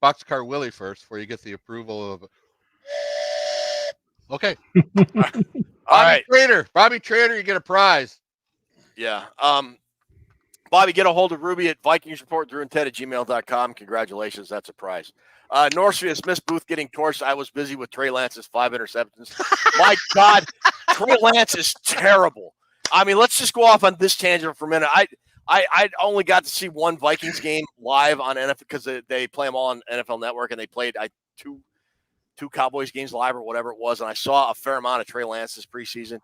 Boxcar Willie first before you get the approval of. Okay. All right. Bobby Trader, you get a prize. Yeah. Bobby, get a hold of Ruby at Vikings Report, Drew and Ted at gmail.com. Congratulations. That's a prize. Northfield, Miss Booth getting torched. I was busy with Trey Lance's 5 interceptions. My God, Trey Lance is terrible. I mean, let's just go off on this tangent for a minute. I only got to see one Vikings game live on NFL because they play them all on NFL Network, and they played two Cowboys games live or whatever it was, and I saw a fair amount of Trey Lance this preseason.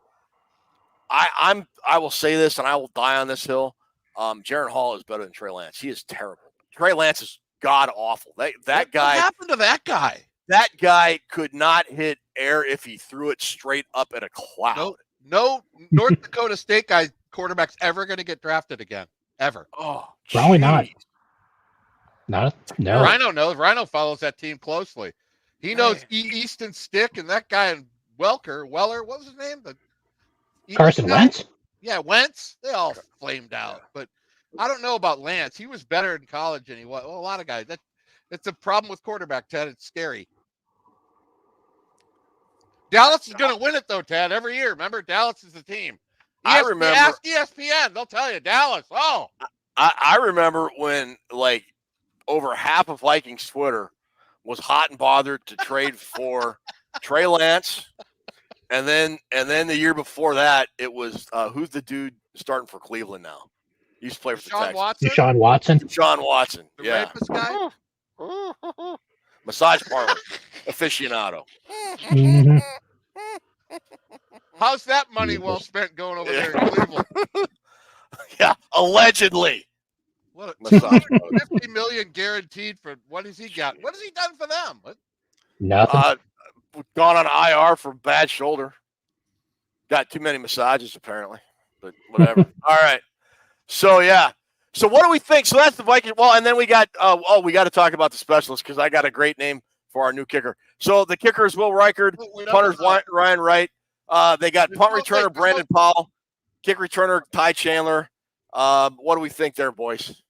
I will say this, and I will die on this hill. Jaron Hall is better than Trey Lance. He is terrible. Trey Lance is god awful. That guy. What happened to that guy? That guy could not hit air if he threw it straight up at a cloud. No North Dakota State guy quarterback's ever going to get drafted again. Ever. Oh, Probably not. geez. No. Rhino knows. Rhino follows that team closely. He knows Easton Stick and that guy in Weller. What was his name? Carson Wentz? Yeah, Wentz. They all flamed out. But I don't know about Lance. He was better in college than he was. Well, a lot of guys. That's a problem with quarterback, Ted. It's scary. Dallas is going to win it, though, Ted, every year. Remember, Dallas is the team. I remember. Ask ESPN. They'll tell you. Dallas. Oh. I remember when, like, over half of Vikings Twitter was hot and bothered to trade for Trey Lance. And then the year before that, it was who's the dude starting for Cleveland now? He used to play for the Texans. Deshaun Watson. Deshaun Watson. The Yeah. rapist guy? Massage parlor aficionado. Mm-hmm. How's that money well spent going over there in Cleveland? Yeah, allegedly. What Massage parlor. $50 million guaranteed for what has he got? What has he done for them? Nothing. Gone on IR for bad shoulder. Got too many massages apparently, but whatever. All right. So yeah. So what do we think? So that's the Vikings. Well, and then we got we got to talk about the specialists because I got a great name for our new kicker. So the kicker is Will Reichard, punters Ryan Wright. They got punt returner Brandon Powell, kick returner Ty Chandler. What do we think there, boys?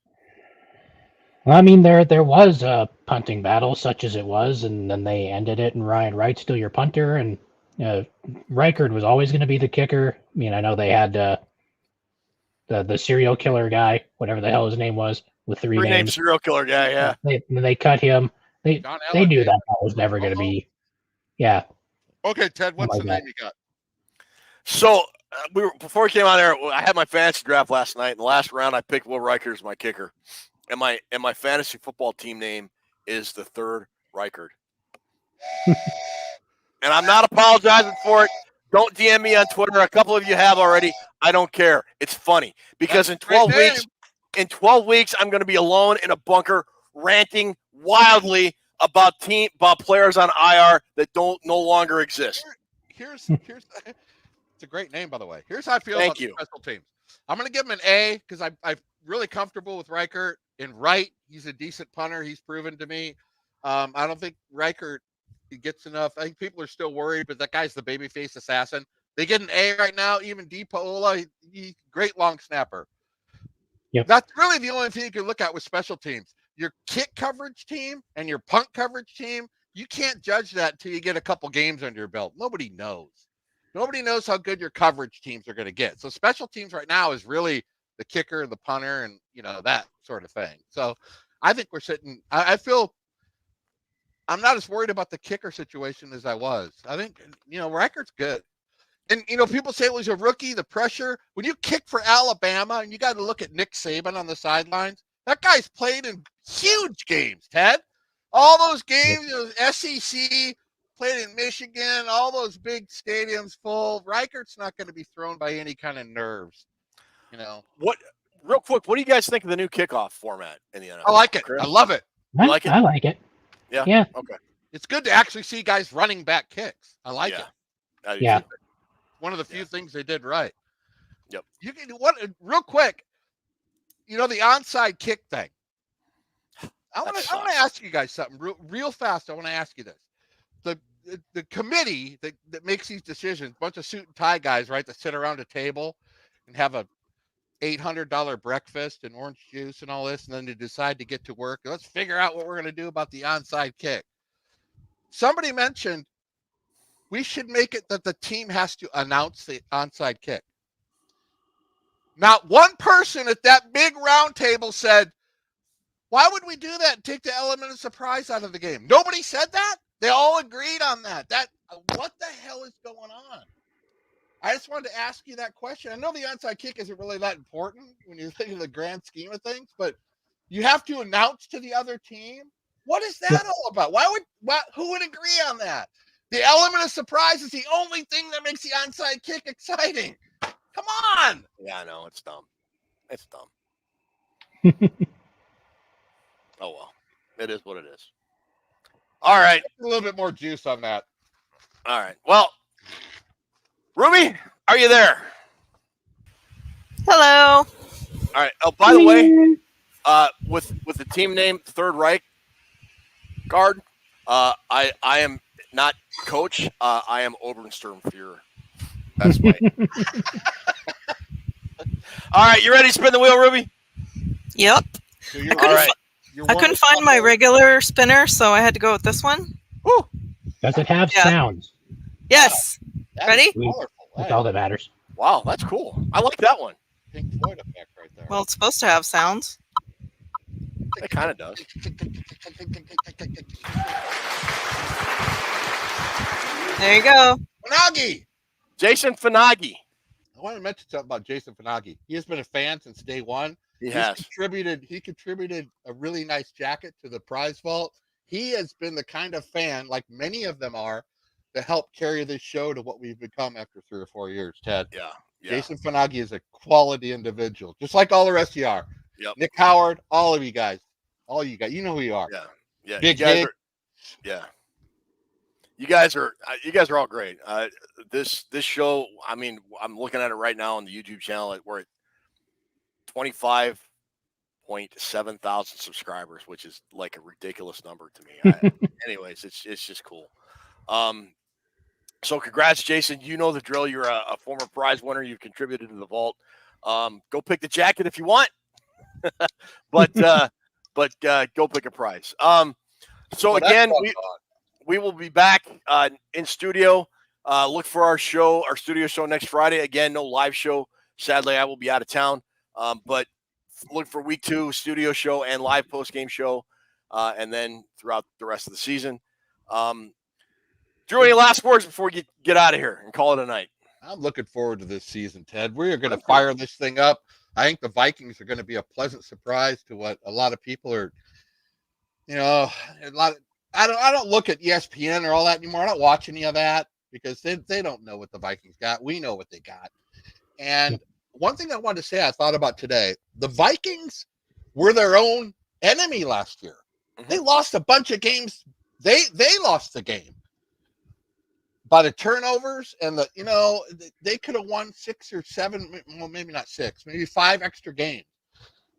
Well, I mean, there was a punting battle, such as it was, and then they ended it, and Ryan Wright's still your punter, and Reichard was always going to be the kicker. I mean, I know they had the serial killer guy, whatever the hell his name was, with three names. Serial killer guy, yeah. They cut him. They knew that was never going to be. Yeah. Okay, Ted, what's the name you got? So before we came on there, I had my fantasy draft last night. In the last round, I picked Will Reichard as my kicker. And my fantasy football team name is the Third Reichard. And I'm not apologizing for it. Don't DM me on Twitter. A couple of you have already. I don't care. It's funny because in 12 weeks, I'm going to be alone in a bunker ranting wildly about players on IR that no longer exist. Here's it's a great name, by the way. Here's how I feel about the special teams. I'm going to give him an A because I'm really comfortable with Reichard. And Wright, he's a decent punter. He's proven to me. I don't think Reichard gets enough. I think people are still worried, but that guy's the babyface assassin. They get an A right now. Even DePaola, he's great long snapper. Yep. That's really the only thing you can look at with special teams. Your kick coverage team and your punt coverage team, you can't judge that until you get a couple games under your belt. Nobody knows. Nobody knows how good your coverage teams are going to get. So special teams right now is really the kicker, the punter, and that sort of thing. So I think we're sitting. I feel I'm not as worried about the kicker situation as I was. I think Reichert's good. And people say, well, he's a rookie, the pressure. When you kick for Alabama, and you got to look at Nick Saban on the sidelines, that guy's played in huge games, Ted. All those games, SEC, played in Michigan, all those big stadiums full. Reichert's not going to be thrown by any kind of nerves. What? Real quick, what do you guys think of the new kickoff format in the NFL? I like it. Chris? I love it. You like it? I like it. Yeah. Yeah. Okay. It's good to actually see guys running back kicks. I like it. Yeah. One of the few things they did right. Yep. You can real quick. The onside kick thing. I want to ask you guys something real fast. I want to ask you this. The committee that makes these decisions, bunch of suit and tie guys, right, that sit around a table and have a $800 breakfast and orange juice and all this, and then they decide to get to work. Let's figure out what we're going to do about the onside kick. Somebody mentioned we should make it that the team has to announce the onside kick. Not one person at that big round table said, why would we do that and take the element of surprise out of the game? Nobody said that. They all agreed on that. What the hell is going on? I just wanted to ask you that question. I know the onside kick isn't really that important when you think of the grand scheme of things, but you have to announce to the other team. What is that all about? Who would agree on that? The element of surprise is the only thing that makes the onside kick exciting. Come on. Yeah, I know. It's dumb. It's dumb. Oh, well. It is what it is. All right. A little bit more juice on that. All right. Well, Ruby, are you there? Hello. All right. Oh, by the way, with the team name Third Reich guard, I am not coach. I am Obersturmführer. That's my. All right, you ready to spin the wheel, Ruby? Yep. So I couldn't find my regular spinner, so I had to go with this one. Woo. Does it have sounds? Yes. Ready? That's all that matters. Wow, that's cool. I like that one. Pink Floyd effect right there. Well, it's supposed to have sounds. It kind of does. There you go. Finagi. Jason Finagi. I want to mention something about Jason Finagi. He has been a fan since day one. He has contributed a really nice jacket to the prize vault. He has been the kind of fan, like many of them are, to help carry this show to what we've become after 3 or 4 years, Ted. Yeah. Jason Finagi is a quality individual, just like all the rest of you are. Yep. Nick Howard, all of you guys. All you guys. You know who you are. Yeah. Yeah. Big. Yeah. You guys are all great. This show, I mean, I'm looking at it right now on the YouTube channel. We're at 25.7 thousand subscribers, which is like a ridiculous number to me. Anyways, it's just cool. So congrats, Jason. You know the drill. You're a former prize winner. You've contributed to the vault. Go pick the jacket if you want, but go pick a prize. So again, we will be back in studio. Look for our studio show next Friday. Again, no live show. Sadly, I will be out of town. But look for week 2 studio show and live post-game show, and then throughout the rest of the season. Drew, any last words before we get out of here and call it a night? I'm looking forward to this season, Ted. We are going to fire this thing up. I think the Vikings are going to be a pleasant surprise to what a lot of people are. I don't look at ESPN or all that anymore. I don't watch any of that because they don't know what the Vikings got. We know what they got. And one thing I wanted to say I thought about today, the Vikings were their own enemy last year. Mm-hmm. They lost a bunch of games. They lost the game by the turnovers and they could have won 6 or 7, well, maybe not 6, maybe 5 extra games.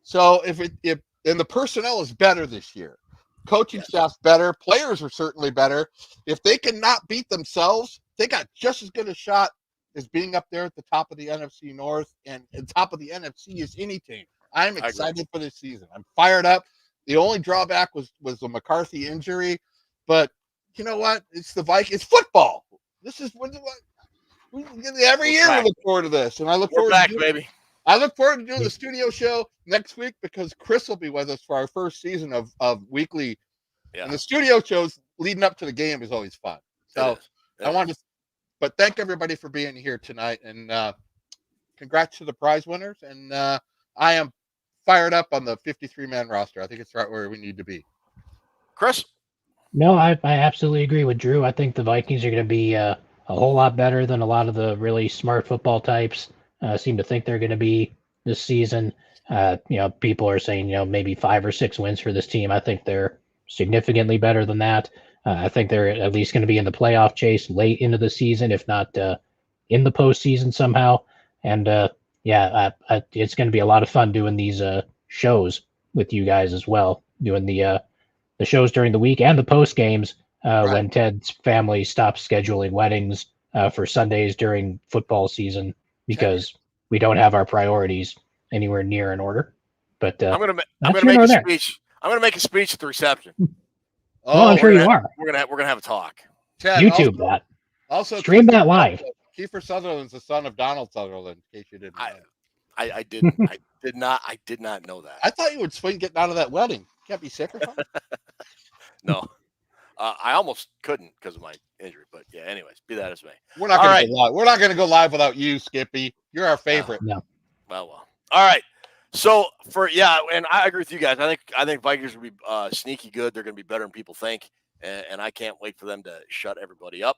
So if the personnel is better this year, coaching staff's better, players are certainly better. If they cannot beat themselves, they got just as good a shot as being up there at the top of the NFC North and top of the NFC as any team. I'm excited for this season. I'm fired up. The only drawback was the McCarthy injury, but you know what? It's the Vikings. It's football. This is every year we look forward to this, and I look forward back, to baby. I look forward to doing the studio show next week because Chris will be with us for our first season of weekly. Yeah. And the studio shows leading up to the game is always fun. So I wanted to, but thank everybody for being here tonight, and congrats to the prize winners. And I am fired up on the 53-man roster. I think it's right where we need to be. Chris? No, I absolutely agree with Drew. I think the Vikings are going to be a whole lot better than a lot of the really smart football types seem to think they're going to be this season. People are saying, maybe 5 or 6 wins for this team. I think they're significantly better than that. I think they're at least going to be in the playoff chase late into the season, if not in the postseason somehow. And it's going to be a lot of fun doing these shows with you guys as well, doing the shows during the week and the post games when Ted's family stops scheduling weddings for Sundays during football season because we don't have our priorities anywhere near in order. But I'm gonna make a speech. I'm gonna make a speech at the reception. Well, I'm sure you are. We're gonna have a talk. Chad, YouTube that. Also, stream that live. Kiefer Sutherland's the son of Donald Sutherland. In case you didn't know. I didn't. I did not know that. I thought you would swing getting out of that wedding. You can't be sick or something. No, I almost couldn't because of my injury. But yeah, anyways, be that as may. We're not going to go live. We're not going to go live without you, Skippy. You're our favorite. No. Well. All right. So and I agree with you guys. I think Vikings will be sneaky good. They're going to be better than people think, and I can't wait for them to shut everybody up.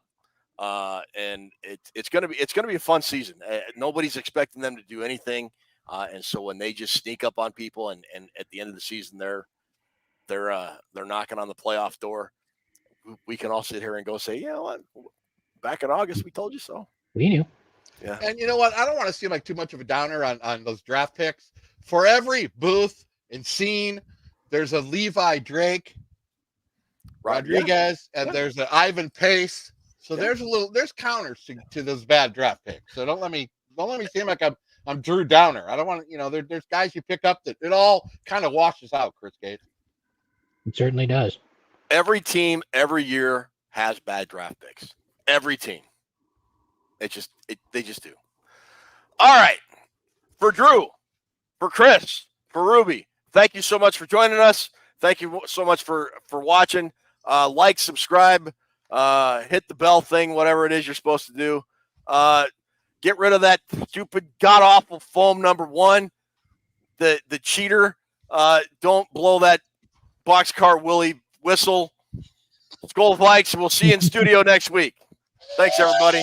And it's going to be a fun season. Nobody's expecting them to do anything, and so when they just sneak up on people, and at the end of the season they're knocking on the playoff door, we can all sit here and go say, you know what, back in August we told you so. We knew. Yeah. And you know what? I don't want to seem like too much of a downer on those draft picks. For every Booth and Scene, there's a Levi Drake, Rodriguez, and there's an Ivan Pace. So there's counters to those bad draft picks. So don't let me seem like I'm Drew Downer. I don't want to, there's guys you pick up that it all kind of washes out, Chris Gates. It certainly does. Every team every year has bad draft picks. Every team. They just do. All right. For Drew, for Chris, for Ruby, thank you so much for joining us. Thank you so much for watching. Like, subscribe, hit the bell thing, whatever it is you're supposed to do. Get rid of that stupid, god-awful foam number 1. The cheater. Don't blow that Boxcar Willie whistle. SKOL Vikes, and we'll see you in studio next week. Thanks, everybody.